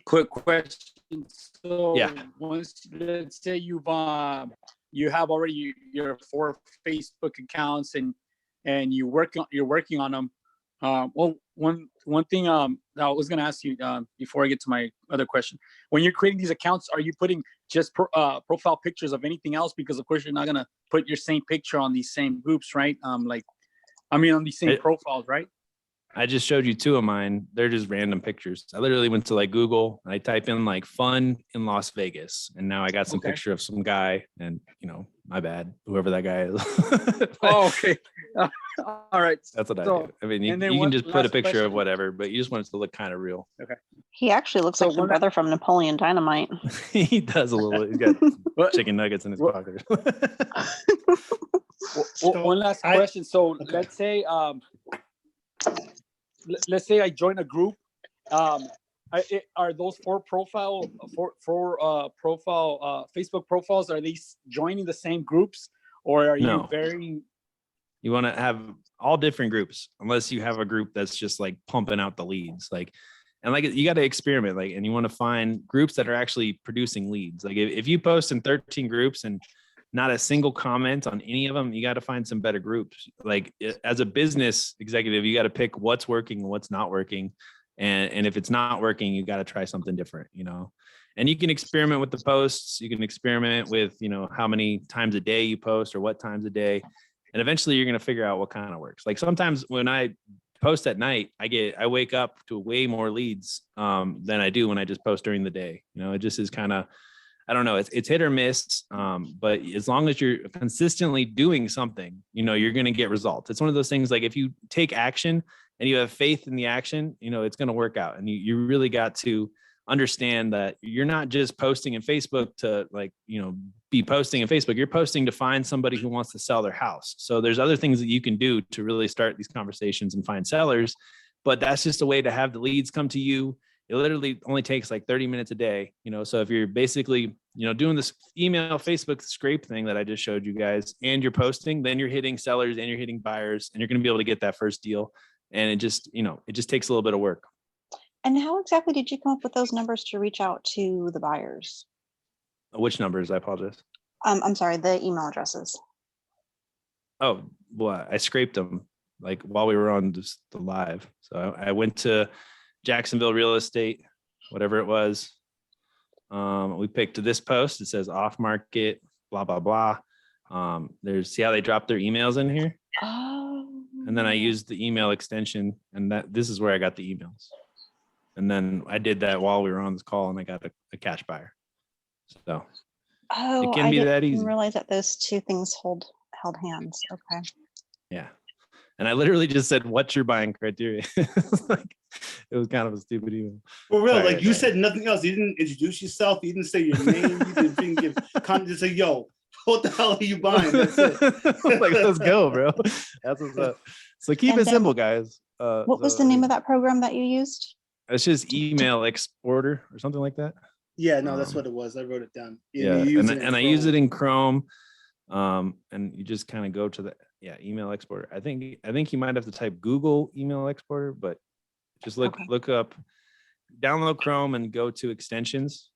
Quick question. So Yeah. once, let's say you have already your 4 Facebook accounts and you're working on them. Well, one thing that I was going to ask you before I get to my other question, when you're creating these accounts, are you putting just profile pictures of anything else? Because of course you're not going to put your same picture on these same groups, right? On these same profiles, right? I just showed you 2 of mine. They're just random pictures. I literally went to like Google and I type in like fun in Las Vegas. And now I got some picture of some guy, and my bad, whoever that guy is. Oh, okay. All right. That's what I do. I mean, you can just put a picture of whatever, but you just want it to look kind of real. Okay. He actually looks like the brother from Napoleon Dynamite. He does a little. He's got chicken nuggets in his pocket. One last question. So let's say I join a group. Are those 4 Facebook profiles, are they joining the same groups, or are you varying? You want to have all different groups, unless you have a group that's just like pumping out the leads. You got to experiment, and you want to find groups that are actually producing leads. Like if you post in 13 groups and not a single comment on any of them, you got to find some better groups. Like as a business executive, you got to pick what's working and what's not working. And if it's not working, you got to try something different, and you can experiment with the posts. You can experiment with, how many times a day you post or what times a day. And eventually you're going to figure out what kind of works. Like sometimes when I post at night, I wake up to way more leads than I do when I just post during the day. It just is kind of, I don't know. It's hit or miss. But as long as you're consistently doing something, you're going to get results. It's one of those things, like if you take action and you have faith in the action, it's going to work out. And you really got to understand that you're not just posting in Facebook to be posting in Facebook. You're posting to find somebody who wants to sell their house. So there's other things that you can do to really start these conversations and find sellers, but that's just a way to have the leads come to you. It literally only takes like 30 minutes a day, so if you're basically, doing this email, Facebook scrape thing that I just showed you guys, and you're posting, then you're hitting sellers and you're hitting buyers, and you're going to be able to get that first deal. And it just takes a little bit of work. And how exactly did you come up with those numbers to reach out to the buyers? Which numbers? I apologize. I'm sorry, the email addresses. Oh, well, I scraped them like while we were on just the live. So I went to Jacksonville Real Estate, whatever it was. We picked this post. It says off market, blah, blah, blah. See how they drop their emails in here? Oh. And then I used the email extension, and this is where I got the emails. And then I did that while we were on this call, and I got a cash buyer. So it can be that easy. I didn't realize that those 2 things held hands. Okay. Yeah. And I literally just said, what's your buying criteria? It was kind of a stupid email. For real, you said nothing else. You didn't introduce yourself. You didn't say your name. You didn't give content. Just say, yo, What the hell are you buying? That's it. Like, let's go, bro. That's what's up. So keep And it then simple, guys. What was the name of that program that you used? It's just email exporter or something like that. Yeah, no, that's what it was. I wrote it down. Yeah, you use it in and I use it Chrome. in Chrome. And you just kind of go to the email exporter. I think you might have to type Google email exporter, but just look up, download Chrome and go to extensions,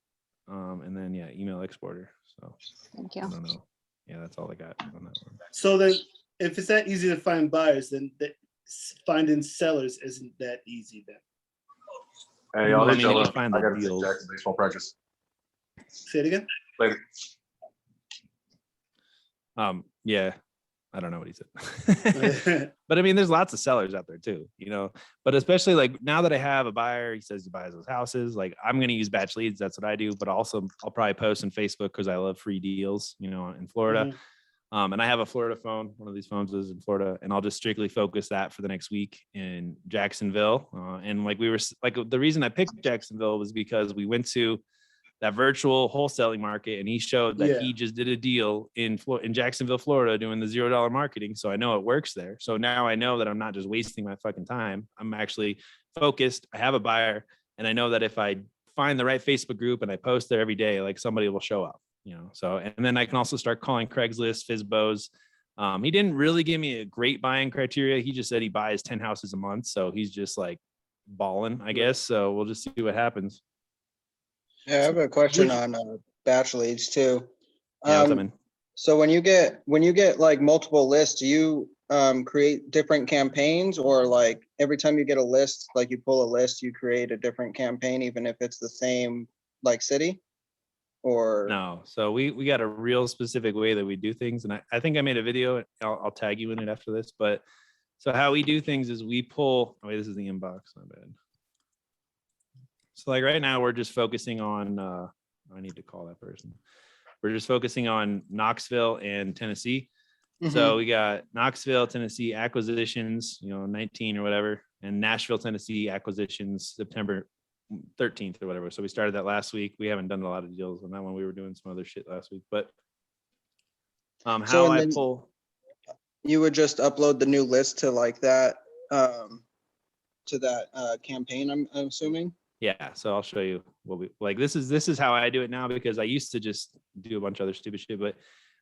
and then email exporter. So Thank I you. don't know. Yeah, that's all I got on that one. So then, if it's that easy to find buyers, then finding sellers isn't that easy then. Hey, y'all, I hit mean, you y'all can up. find I the got to take deals. Jackson baseball practice. Say it again. Later. Yeah, I don't know what he said. But I mean, there's lots of sellers out there too, but especially like now that I have a buyer, he says he buys those houses. Like, I'm going to use batch leads. That's what I do. But also I'll probably post on Facebook because I love free deals, in Florida. And I have a Florida phone. One of these phones is in Florida, and I'll just strictly focus that for the next week in Jacksonville. And like the reason I picked Jacksonville was because we went to that virtual wholesaling market, and he showed that he just did a deal in Jacksonville, Florida, doing the $0 marketing. So I know it works there. So now I know that I'm not just wasting my fucking time. I'm actually focused. I have a buyer, and I know that if I find the right Facebook group and I post there every day, like, somebody will show up. So, and then I can also start calling Craigslist, Fizbos. He didn't really give me a great buying criteria. He just said he buys 10 houses a month. So he's just like balling, I guess. So we'll just see what happens. Yeah, I have a question on batch leads too. Yeah, what's up, man? So when you get like multiple lists, do you create different campaigns, or like every time you get a list, like you pull a list, you create a different campaign, even if it's the same like city? Or no? So we got a real specific way that we do things, and I think I made a video. I'll tag you in it after this. But so how we do things is we pull. Oh wait, this is the inbox. My bad. So like right now we're just focusing on. I need to call that person. We're just focusing on Knoxville and Tennessee. So we got Knoxville, Tennessee acquisitions, 19 or whatever, and Nashville, Tennessee acquisitions September 13th or whatever. So we started that last week. We haven't done a lot of deals on that one. We were doing some other shit last week, but you would just upload the new list to like that to that campaign, I'm assuming. Yeah, so I'll show you what we like. This is how I do it now, because I used to just do a bunch of other stupid shit, but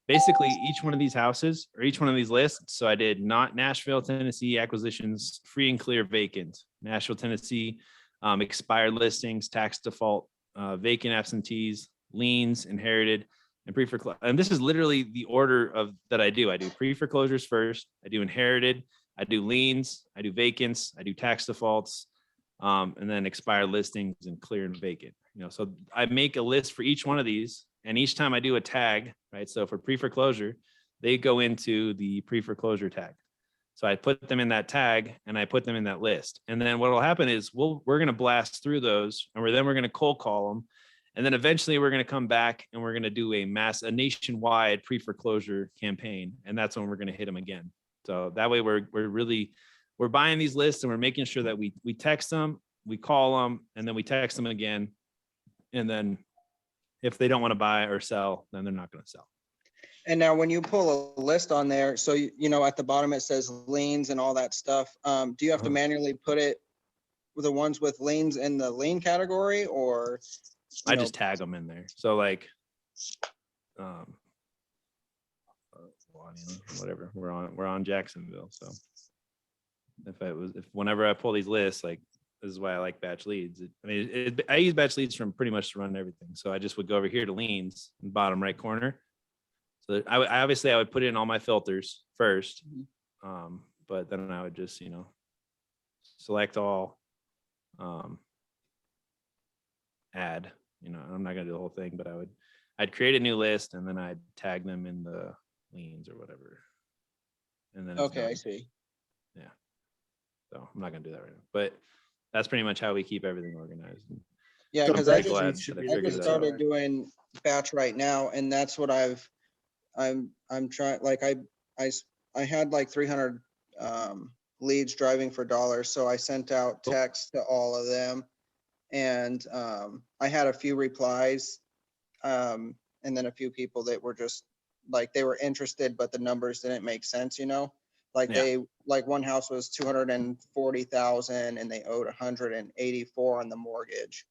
basically each one of these houses or each one of these lists. So I did not Nashville, Tennessee acquisitions, free and clear vacant, Nashville, Tennessee, expired listings, tax default, vacant absentees, liens, inherited, and pre-foreclosure. And this is literally the order of that I do. I do pre-foreclosures first, I do inherited, I do liens, I do vacants, I do tax defaults, and then expired listings and clear and vacant. So I make a list for each one of these, and each time I do a tag, right? So for pre-foreclosure, they go into the pre-foreclosure tag. So I put them in that tag and I put them in that list. And then what will happen is we're going to blast through those, and we're going to cold call them. And then eventually we're going to come back and we're going to do a nationwide pre-foreclosure campaign. And that's when we're going to hit them again. So that way we're buying these lists, and we're making sure that we text them, we call them, and then we text them again. And then if they don't want to buy or sell, then they're not going to sell. And now when you pull a list on there, so at the bottom it says liens and all that stuff. Do you have to manually put it with the ones with liens in the lien category, or I just tag them in there? So like whatever, we're on Jacksonville. So if whenever I pull these lists, like, this is why I like batch leads. I use batch leads from pretty much to run everything. So I just would go over here to liens in the bottom right corner. So I would put in all my filters first, but then I would just select all, add. I'm not gonna do the whole thing, but I'd create a new list, and then I'd tag them in the liens or whatever. And then okay, I see. Yeah. So I'm not gonna do that right now, but that's pretty much how we keep everything organized. Yeah, because I just started doing batch right now, and that's what I'm trying. Like I had like 300 leads driving for dollars, so I sent out texts to all of them, and I had a few replies, and then a few people that were just like they were interested, but the numbers didn't make sense, you know? Like Yeah. like one house was 240,000 and they owed 184 on the mortgage.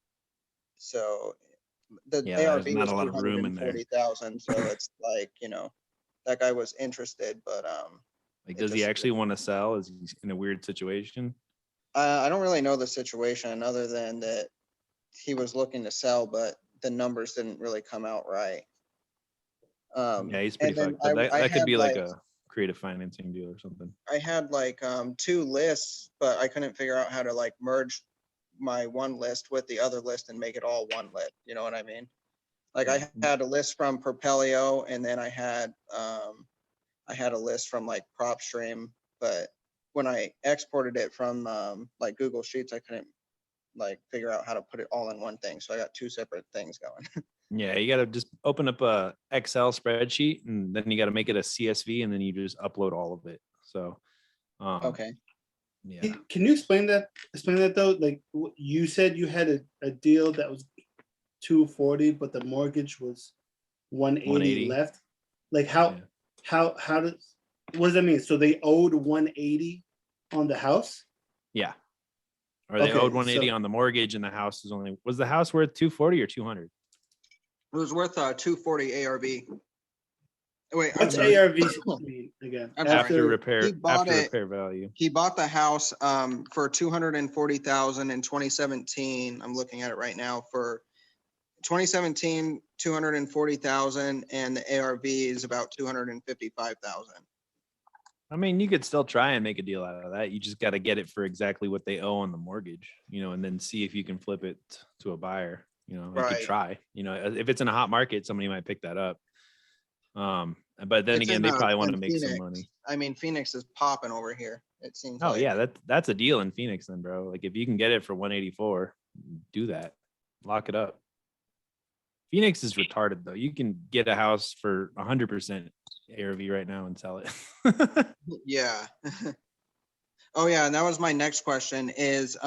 So the Yeah, there's ARV not was a lot of room in there. 240,000. So it's like, you know, that guy was interested, but Like, it does he just- actually want to sell? Is he in a weird situation? I don't really know the situation other than that he was looking to sell, but the numbers didn't really come out right. Yeah, he's pretty and then fucked. But that could had, be like a creative financing deal or something. I had like 2 lists, but I couldn't figure out how to like merge my one list with the other list and make it all one list. You know what I mean? Like I had a list from Propelio, and then I had a list from like PropStream, but when I exported it from like Google Sheets, I couldn't like figure out how to put it all in one thing. So I got 2 separate things going. Yeah, you got to just open up a Excel spreadsheet, and then you got to make it a CSV, and then you just upload all of it. So, Okay. yeah, Can you explain that? Explain that though. Like you said, you had a deal that was 240, but the mortgage was 180 180. left. Like how does what does that mean? So they owed 180 on the house. yeah. Or they Okay, owed 180 so- on the mortgage, and the house was the house worth 240 or 200? It was worth 240 ARV. Wait, I'm What's sorry. ARV mean again? I'm sorry. After repair, He bought after it- repair value. He bought the house for 240,000 in 2017. I'm looking at it right now for 2017, 240,000, and the ARV is about 255,000. I mean, you could still try and make a deal out of that. You just got to get it for exactly what they owe on the mortgage, and then see if you can flip it to a buyer. You Right. could try. If it's in a hot market, somebody might pick that up. But then It's again, in, they probably want in to make some Phoenix. money. I mean, Phoenix is popping over here. It seems. Oh like. yeah, that's a deal in Phoenix then, bro. Like if you can get it for 184, do that. Lock it up. Phoenix is retarded though. You can get a house for 100% ARV right now and sell it. Yeah. Oh yeah, and that was my next question is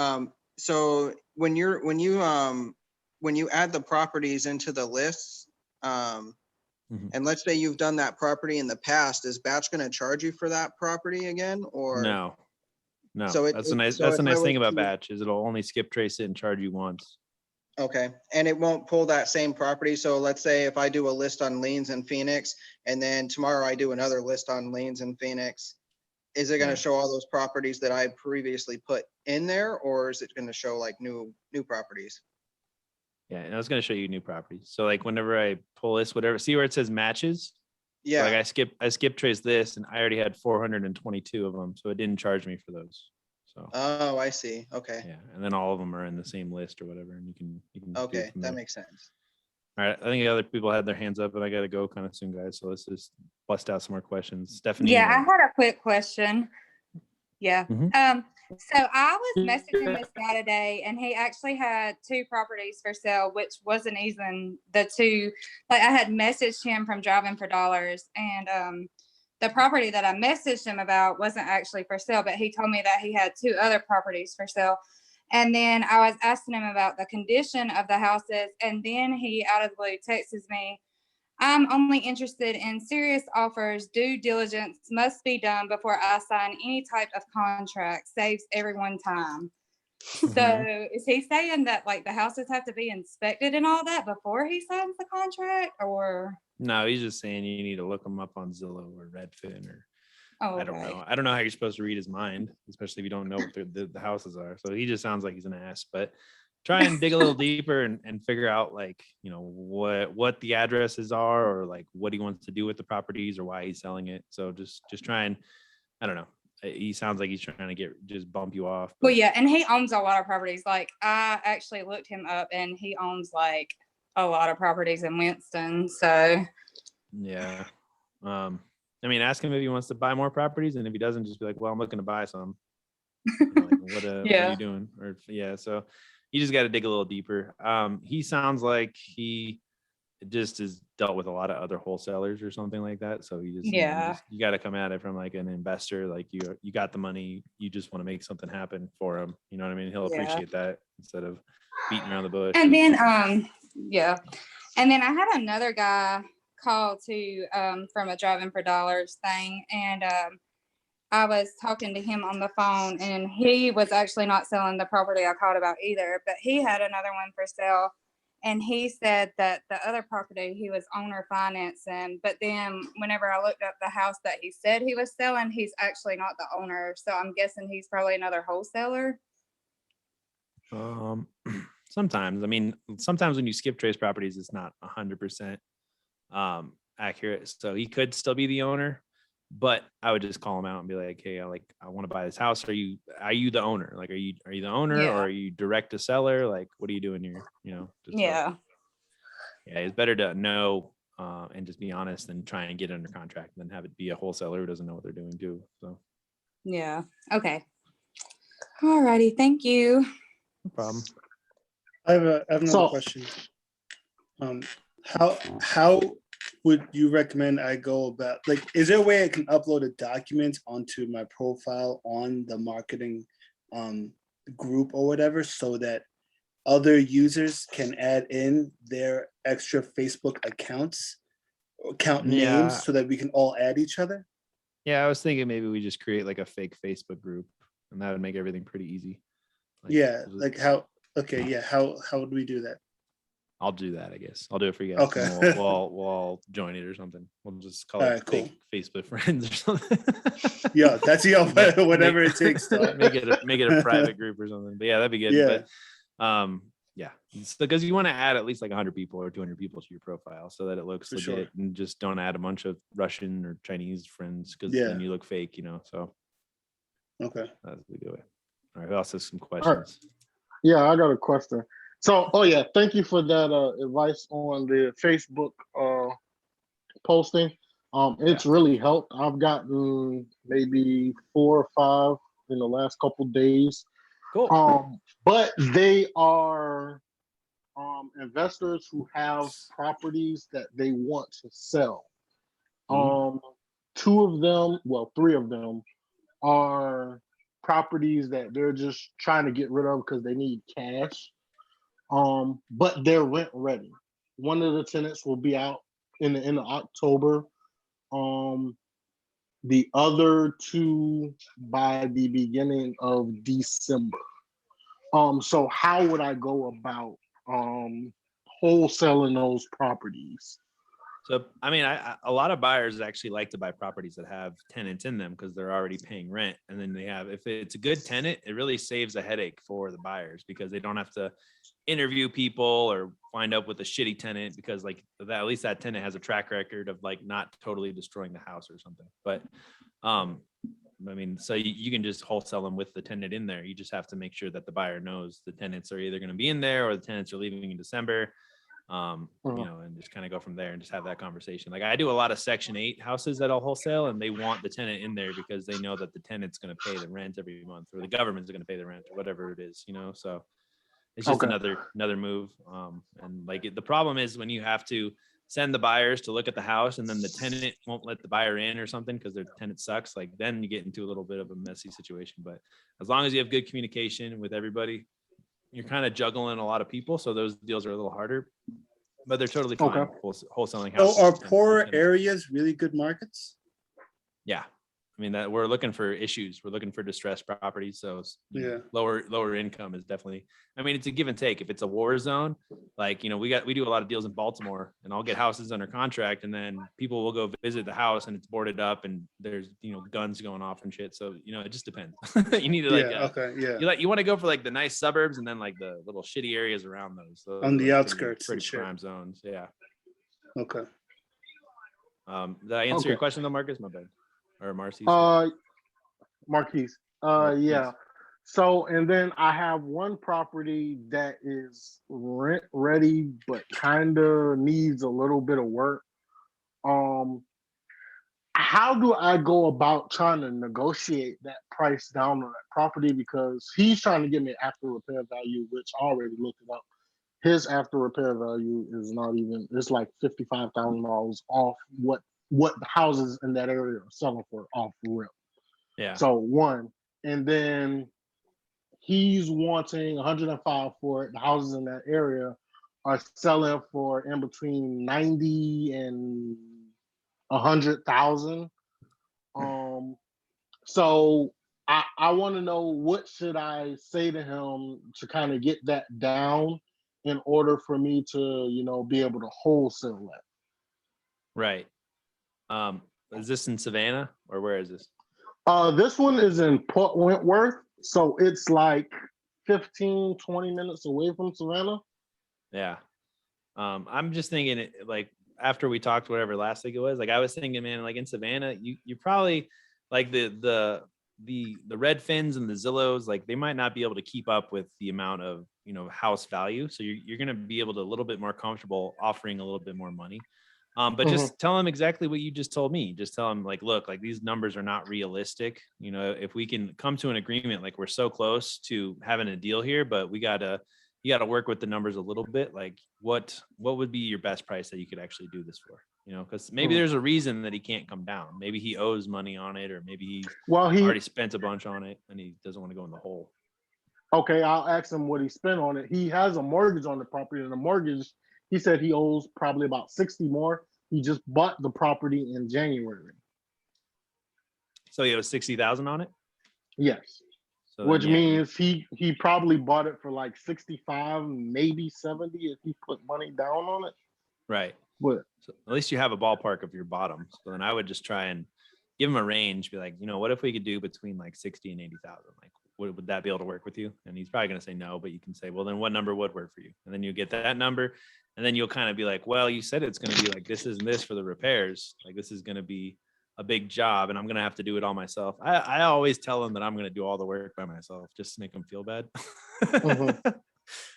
so when you add the properties into the lists, and let's say you've done that property in the past, is Batch gonna charge you for that property again, or No. So That's a nice if I thing was about to- Batch is it'll only skip trace it and charge you once. Okay, and it won't pull that same property. So let's say if I do a list on liens in Phoenix, and then tomorrow I do another list on liens in Phoenix, is it gonna Yeah. show all those properties that I previously put in there, or is it gonna show like new properties? Yeah, and I was gonna show you new properties. So like whenever I pull this, whatever, see where it says matches? So, Yeah, like I skip trace this, and I already had 422 of them, so it didn't charge me for those. So oh, I see. Okay, yeah, and then all of them are in the same list or whatever, and you can do it okay, from that there. makes sense. All right, I think other people had their hands up, and I got to go kind of soon, guys. So let's just bust out some more questions. Stephanie. Yeah, I had a quick question. Yeah. Mhm. So I was messaging this guy today, and he actually had 2 properties for sale, which wasn't even the 2. Like I had messaged him from Driving for Dollars, and the property that I messaged him about wasn't actually for sale, but he told me that he had 2 other properties for sale. And then I was asking him about the condition of the houses, and then he out of the blue texts me, I'm only interested in serious offers. Due diligence must be done before I sign any type of contract. Saves everyone time. So is he saying that like the houses have to be inspected and all that before he signs the contract, or? No, he's just saying you need to look them up on Zillow or Redfin or Oh, I don't know. I don't know how you're supposed to read his mind, especially if you don't know what the houses are. So he just sounds like he's an ass. But try and dig a little deeper and figure out like what the addresses are, or like what he wants to do with the properties, or why he's selling it. So just try and I don't know. He sounds like he's trying to just bump you off. Well, yeah, and he owns a lot of properties. Like I actually looked him up, and he owns like a lot of properties in Winston. So yeah. I mean, ask him if he wants to buy more properties, and if he doesn't, just be like, "Well, I'm looking to buy some." Like, what are you doing? Or yeah, so you just got to dig a little deeper. He sounds like he just has dealt with a lot of other wholesalers or something like that. So he just you got to come at it from like an investor, like you got the money, you just want to make something happen for him. You know what I mean? He'll appreciate that instead of beating around the bush. and then and then I had another guy call too, from a driving for dollars thing, and I was talking to him on the phone, and he was actually not selling the property I called about either, but he had another one for sale. And he said that the other property he was owner financing, but then whenever I looked up the house that he said he was selling, he's actually not the owner. So I'm guessing he's probably another wholesaler. Sometimes, I mean, sometimes when you skip trace properties, it's not 100% accurate. So he could still be the owner, but I would just call him out and be like, hey, I want to buy this house. Are you the owner? Like, are you the owner, Yeah. or are you direct to seller? Like, what are you doing here? Just Yeah. yeah, it's better to know and just be honest than try and get it under contract than have it be a wholesaler who doesn't know what they're doing too. So Yeah. Okay. All righty. Thank you. no problem. I have another question. How would you recommend I go about, like, is there a way I can upload a document onto my profile on the marketing group or whatever, so that other users can add in their extra Facebook account Yeah. names so that we can all add each other? Yeah, I was thinking maybe we just create like a fake Facebook group, and that would make everything pretty easy. How would we do that? I'll do that, I guess. I'll do it for you guys. Okay. And we'll all join it or something. We'll just call All it right, cool. fake Facebook friends or something. Yeah, that's whatever it takes. Make it a private group or something. But yeah, that'd be good. Yeah. But yeah, because you want to add at least like 100 people or 200 people to your profile so that it looks For legit, sure. and just don't add a bunch of Russian or Chinese friends, because Yeah. then you look fake, So Okay. that's the good way. All right, who else has some right. questions? Yeah, I got a question. So, thank you for that advice on the Facebook posting. It's really helped. I've gotten maybe 4 or 5 in the last couple days. Cool. But they are investors who have properties that they want to sell. 2 of them, well, 3 of them are properties that they're just trying to get rid of because they need cash. But they're rent ready. One of the tenants will be out in the end of October. The other 2 by the beginning of December. So how would I go about wholesaling those properties? So, I mean, a lot of buyers actually like to buy properties that have tenants in them because they're already paying rent. And then if it's a good tenant, it really saves a headache for the buyers because they don't have to interview people or wind up with a shitty tenant, because at least that tenant has a track record of like not totally destroying the house or something. But, I mean, so you can just wholesale them with the tenant in there. You just have to make sure that the buyer knows the tenants are either going to be in there or the tenants are leaving in December. And just kind of go from there and just have that conversation. Like, I do a lot of Section 8 houses that I'll wholesale, and they want the tenant in there because they know that the tenant's going to pay the rent every month, or the government's going to pay the rent, or whatever it is, So it's just another move. And like the problem is when you have to send the buyers to look at the house and then the tenant won't let the buyer in or something because their tenant sucks. Like, then you get into a little bit of a messy situation. But as long as you have good communication with everybody, you're kind of juggling a lot of people, so those deals are a little harder, but they're totally fine. Wholesaling houses. So are poorer areas really good markets? Yeah, I mean, that we're looking for issues. We're looking for distressed properties. So lower income is definitely. I mean, it's a give and take. If it's a war zone, like we do a lot of deals in Baltimore, and I'll get houses under contract, and then people will go visit the house, and it's boarded up, and there's guns going off and shit. So it just depends. You need to you want to go for like the nice suburbs, and then like the little shitty areas around those. On the outskirts, pretty prime zones. Yeah. Okay. Did I answer your question though, Marcus? My bad. Or Marcy? Marquise. Yeah. So, and then I have one property that is rent ready, but kind of needs a little bit of work. How do I go about trying to negotiate that price down on that property? Because he's trying to give me after repair value, which I already looked it up. His after repair value is not even, it's like $55,000 off what the houses in that area are selling for off rip. Yeah. So one, and then he's wanting 105 for it. The houses in that area are selling for in between 90 and 100,000. So I want to know, what should I say to him to kind of get that down in order for me to, be able to wholesale that. Right. Is this in Savannah or where is this? This one is in Port Wentworth, so it's like 15, 20 minutes away from Savannah. Yeah. I'm just thinking like after we talked whatever last week it was, like I was thinking, man, like in Savannah, you probably like the Redfins and the Zillows, like they might not be able to keep up with the amount of, house value. So you're going to be able to a little bit more comfortable offering a little bit more money. But just tell them exactly what you just told me. Just tell them like, look, like these numbers are not realistic. If we can come to an agreement, like we're so close to having a deal here, but you got to work with the numbers a little bit. Like what would be your best price that you could actually do this for? Because maybe there's a reason that he can't come down. Maybe he owes money on it, or maybe he already spent a bunch on it and he doesn't want to go in the hole. Okay, I'll ask him what he spent on it. He has a mortgage on the property, and the mortgage, he said he owes probably about 60 more. He just bought the property in January. So he owes 60,000 on it? Yes. So which means he probably bought it for like 65, maybe 70 if he put money down on it. Right. But so at least you have a ballpark of your bottom. So then I would just try and give him a range, be like, what if we could do between like 60 and 80,000? Like, would that be able to work with you? And he's probably going to say no, but you can say, well, then what number would work for you? And then you get that number. And then you'll kind of be like, well, you said it's going to be like this and this for the repairs. Like this is going to be a big job and I'm going to have to do it all myself. I always tell them that I'm going to do all the work by myself just to make them feel bad.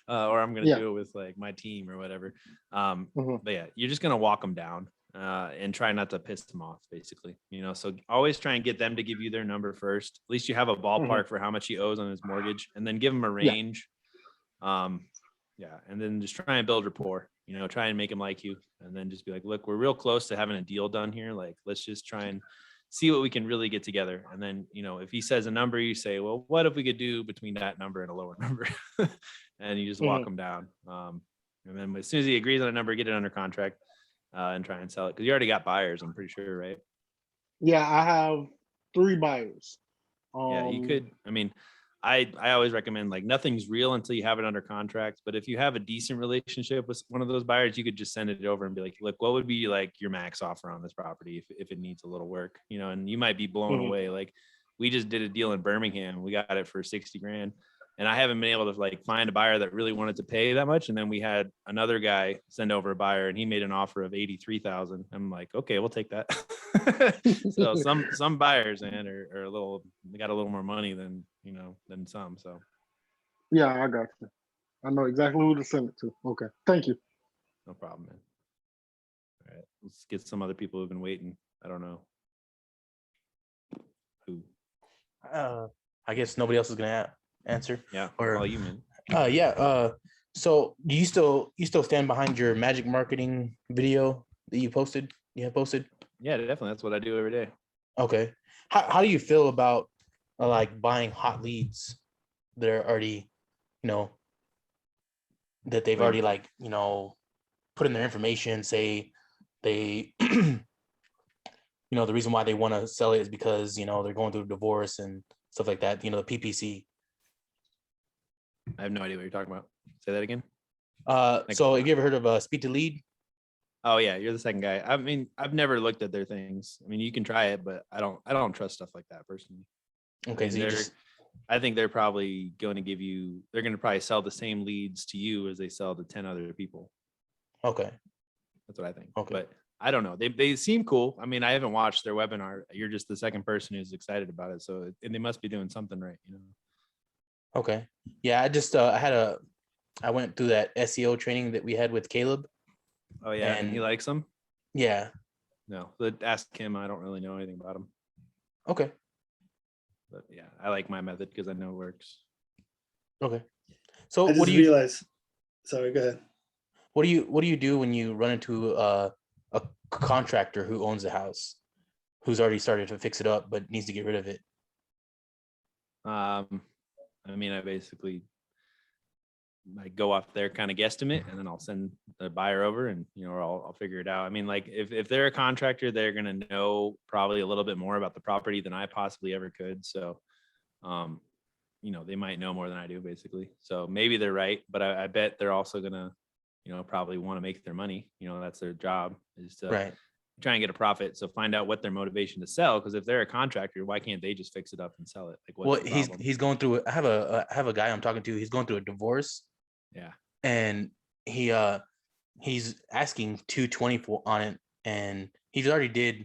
Or I'm going to do it with like my team or whatever. But yeah, you're just going to walk them down and try not to piss them off basically, so always try and get them to give you their number first. At least you have a ballpark for how much he owes on his mortgage, and then give him a range. And then just try and build rapport, try and make him like you, and then just be like, look, we're real close to having a deal done here. Like, let's just try and see what we can really get together. And then, if he says a number, you say, well, what if we could do between that number and a lower number? And you just walk him down. And then as soon as he agrees on a number, get it under contract and try and sell it. Cause you already got buyers, I'm pretty sure, right? Yeah, I have 3 buyers. Yeah, you could, I always recommend like nothing's real until you have it under contract. But if you have a decent relationship with one of those buyers, you could just send it over and be like, look, what would be like your max offer on this property if it needs a little work, and you might be blown away. Like we just did a deal in Birmingham. We got it for 60 grand. And I haven't been able to like find a buyer that really wanted to pay that much. And then we had another guy send over a buyer and he made an offer of 83,000. I'm like, okay, we'll take that. So some buyers, man, are a little, they got a little more money than some. So yeah, I got you. I know exactly who to send it to. Okay. Thank you. No problem, man. All right. Let's get some other people who've been waiting. I don't know who. I guess nobody else is gonna answer. Yeah. Or all you, man. Yeah. So do you still stand behind your magic marketing video that you posted? You have posted? Yeah, definitely. That's what I do every day. Okay. How do you feel about like buying hot leads that are already, that they've already like, put in their information, say they the reason why they want to sell it is because, they're going through a divorce and stuff like that, the PPC. I have no idea what you're talking about. Say that again. So have you ever heard of Speed to Lead? Oh yeah, you're the second guy. I've never looked at their things. You can try it, but I don't trust stuff like that personally. Okay, so I think they're probably going to they're going to probably sell the same leads to you as they sell to 10 other people. Okay. That's what I think. Okay. But I don't know. They seem cool. I haven't watched their webinar. You're just the second person who's excited about it. So, and they must be doing something right, Okay. Yeah, I just I went through that SEO training that we had with Caleb. Oh yeah, and he likes them? Yeah. No, but ask him. I don't really know anything about him. Okay. But yeah, I like my method because I know it works. Okay. So I just realized. Sorry, go ahead. What do you do when you run into a contractor who owns a house, who's already started to fix it up but needs to get rid of it? I basically like go off their kind of guesstimate, and then I'll send the buyer over, and or I'll figure it out. I mean, like if they're a contractor, they're gonna know probably a little bit more about the property than I possibly ever could. So, they might know more than I do, basically. So maybe they're right, but I bet they're also gonna, probably want to make their money. That's their job, is to try and get a profit. So find out what their motivation to sell. Because if they're a contractor, why can't they just fix it up and sell it? Like, what's the problem? he's going through. I have a guy I'm talking to. He's going through a divorce. Yeah. And he's asking 220 on it, and he's already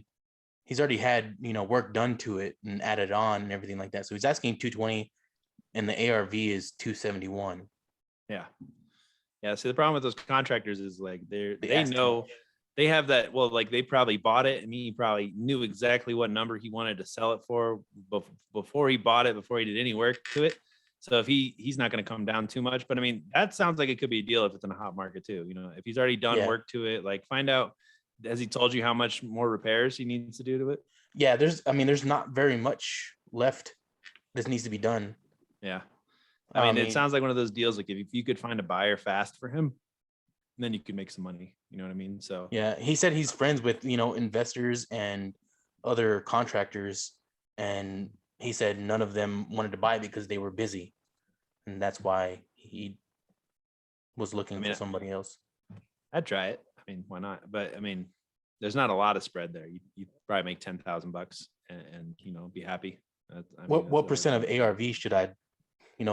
had work done to it and added on and everything like that. So he's asking 220, and the ARV is 271. Yeah. So the problem with those contractors is like they know they have that. Well, like they probably bought it, and he probably knew exactly what number he wanted to sell it for before he bought it, before he did any work to it. So if he's not going to come down too much, but I mean, that sounds like it could be a deal if it's in a hot market too. If he's already done work to it, like find out, has he told you how much more repairs he needs to do to it? Yeah, there's not very much left that needs to be done. Yeah. I mean, it sounds like one of those deals, like if you could find a buyer fast for him, then you could make some money. You know what I mean? So yeah, he said he's friends with, investors and other contractors, and he said none of them wanted to buy it because they were busy, and that's why he was looking for somebody else. I'd try it. I mean, why not? But I mean, there's not a lot of spread there. You probably make $10,000 and be happy. What percent of ARV should I,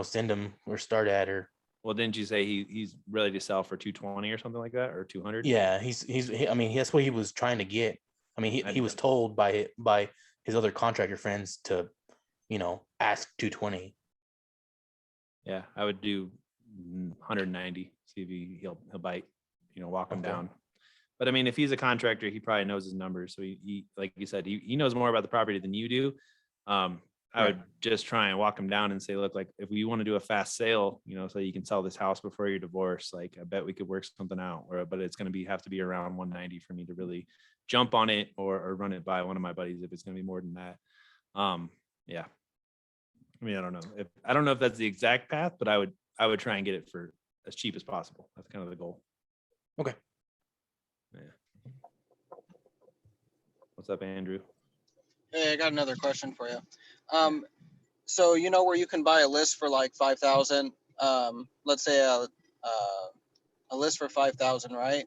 send him or start at? Or well, didn't you say he's ready to sell for 220 or something like that, or 200? Yeah, I mean, that's what he was trying to get. I mean, he was told by his other contractor friends to, ask 220. Yeah, I would do 190. See if he'll bite. Walk him down. But I mean, if he's a contractor, he probably knows his numbers. So he like you said, he knows more about the property than you do. I would just try and walk him down and say, look, like if we want to do a fast sale, so you can sell this house before your divorce, like I bet we could work something out. But it's going to have to be around 190 for me to really jump on it or run it by one of my buddies if it's going to be more than that. Yeah. I mean, I don't know if that's the exact path, but I would try and get it for as cheap as possible. That's kind of the goal. Okay. Yeah. What's up, Andrew? Hey, I got another question for you. So where you can buy a list for like 5,000, let's say a list for 5,000, right?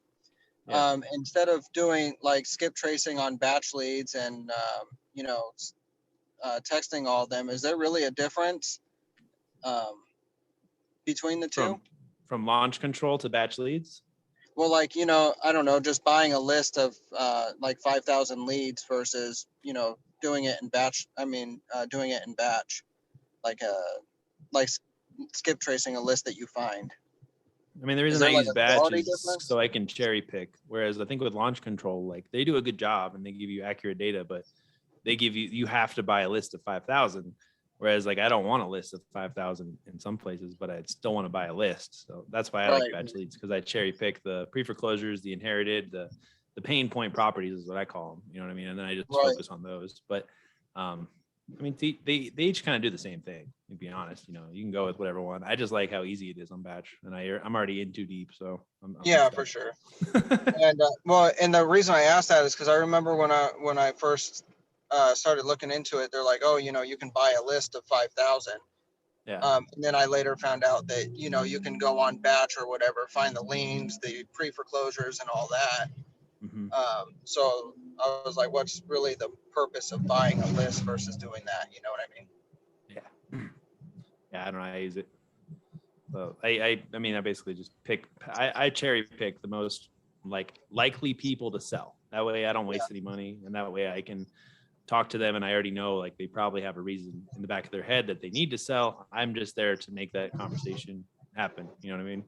Yeah. Instead of doing like skip tracing on batch leads and texting all of them, is there really a difference between the two? From launch control to batch leads? Well, like, I don't know, just buying a list of like 5,000 leads versus, doing it in batch. Doing it in batch, like skip tracing a list that you find. I mean, the reason I use batch is so I can cherry pick. Whereas I think with launch control, like they do a good job and they give you accurate data, but they give you have to buy a list of 5,000. Whereas like I don't want a list of 5,000 in some places, but I still want to buy a list. So that's why I like batch leads, because I cherry pick the pre-foreclosures, the inherited, the pain point properties is what I call them. You know what I mean? And then I just focus on those. But I mean, they each kind of do the same thing. To be honest, you can go with whatever one. I just like how easy it is on batch, and I'm already in too deep. So I'm for sure. And and the reason I asked that is because I remember when I first started looking into it, they're like, oh, you can buy a list of 5,000. Yeah. And then I later found out that, you can go on batch or whatever, find the liens, the pre-foreclosures and all that. Mm-hmm. So I was like, what's really the purpose of buying a list versus doing that? You know what I mean? Yeah. Yeah. I don't know how I use it. So I mean, I basically just I cherry pick the most likely people to sell. That way I don't waste any money. And that way I can talk to them and I already know like they probably have a reason in the back of their head that they need to sell. I'm just there to make that conversation happen. You know what I mean?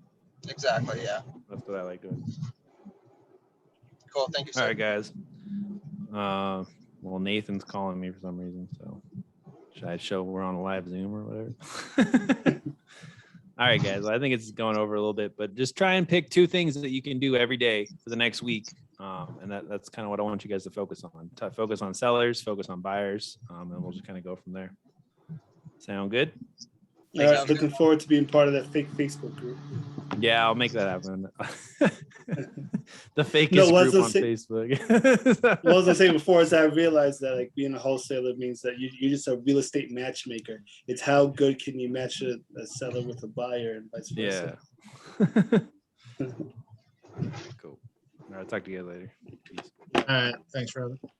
Exactly. Yeah. That's what I like doing. Cool. Thank you, sir. All right, guys. Well, Nathan's calling me for some reason. So should I show we're on a live Zoom or whatever? All right, guys. Well, I think it's going over a little bit, but just try and pick 2 things that you can do every day for the next week. And that's kind of what I want you guys to focus on. Focus on sellers, focus on buyers, and we'll just kind of go from there. Sound good? All right, looking forward to being part of that fake Facebook group. Yeah, I'll make that happen. The fakest No, group on Facebook. What was I saying before is I realized that like being a wholesaler means that you're just a real estate matchmaker. It's how good can you match a seller with a buyer and vice versa. Yeah. Cool. All right, talk to you guys later. Peace. All right. Thanks, brother.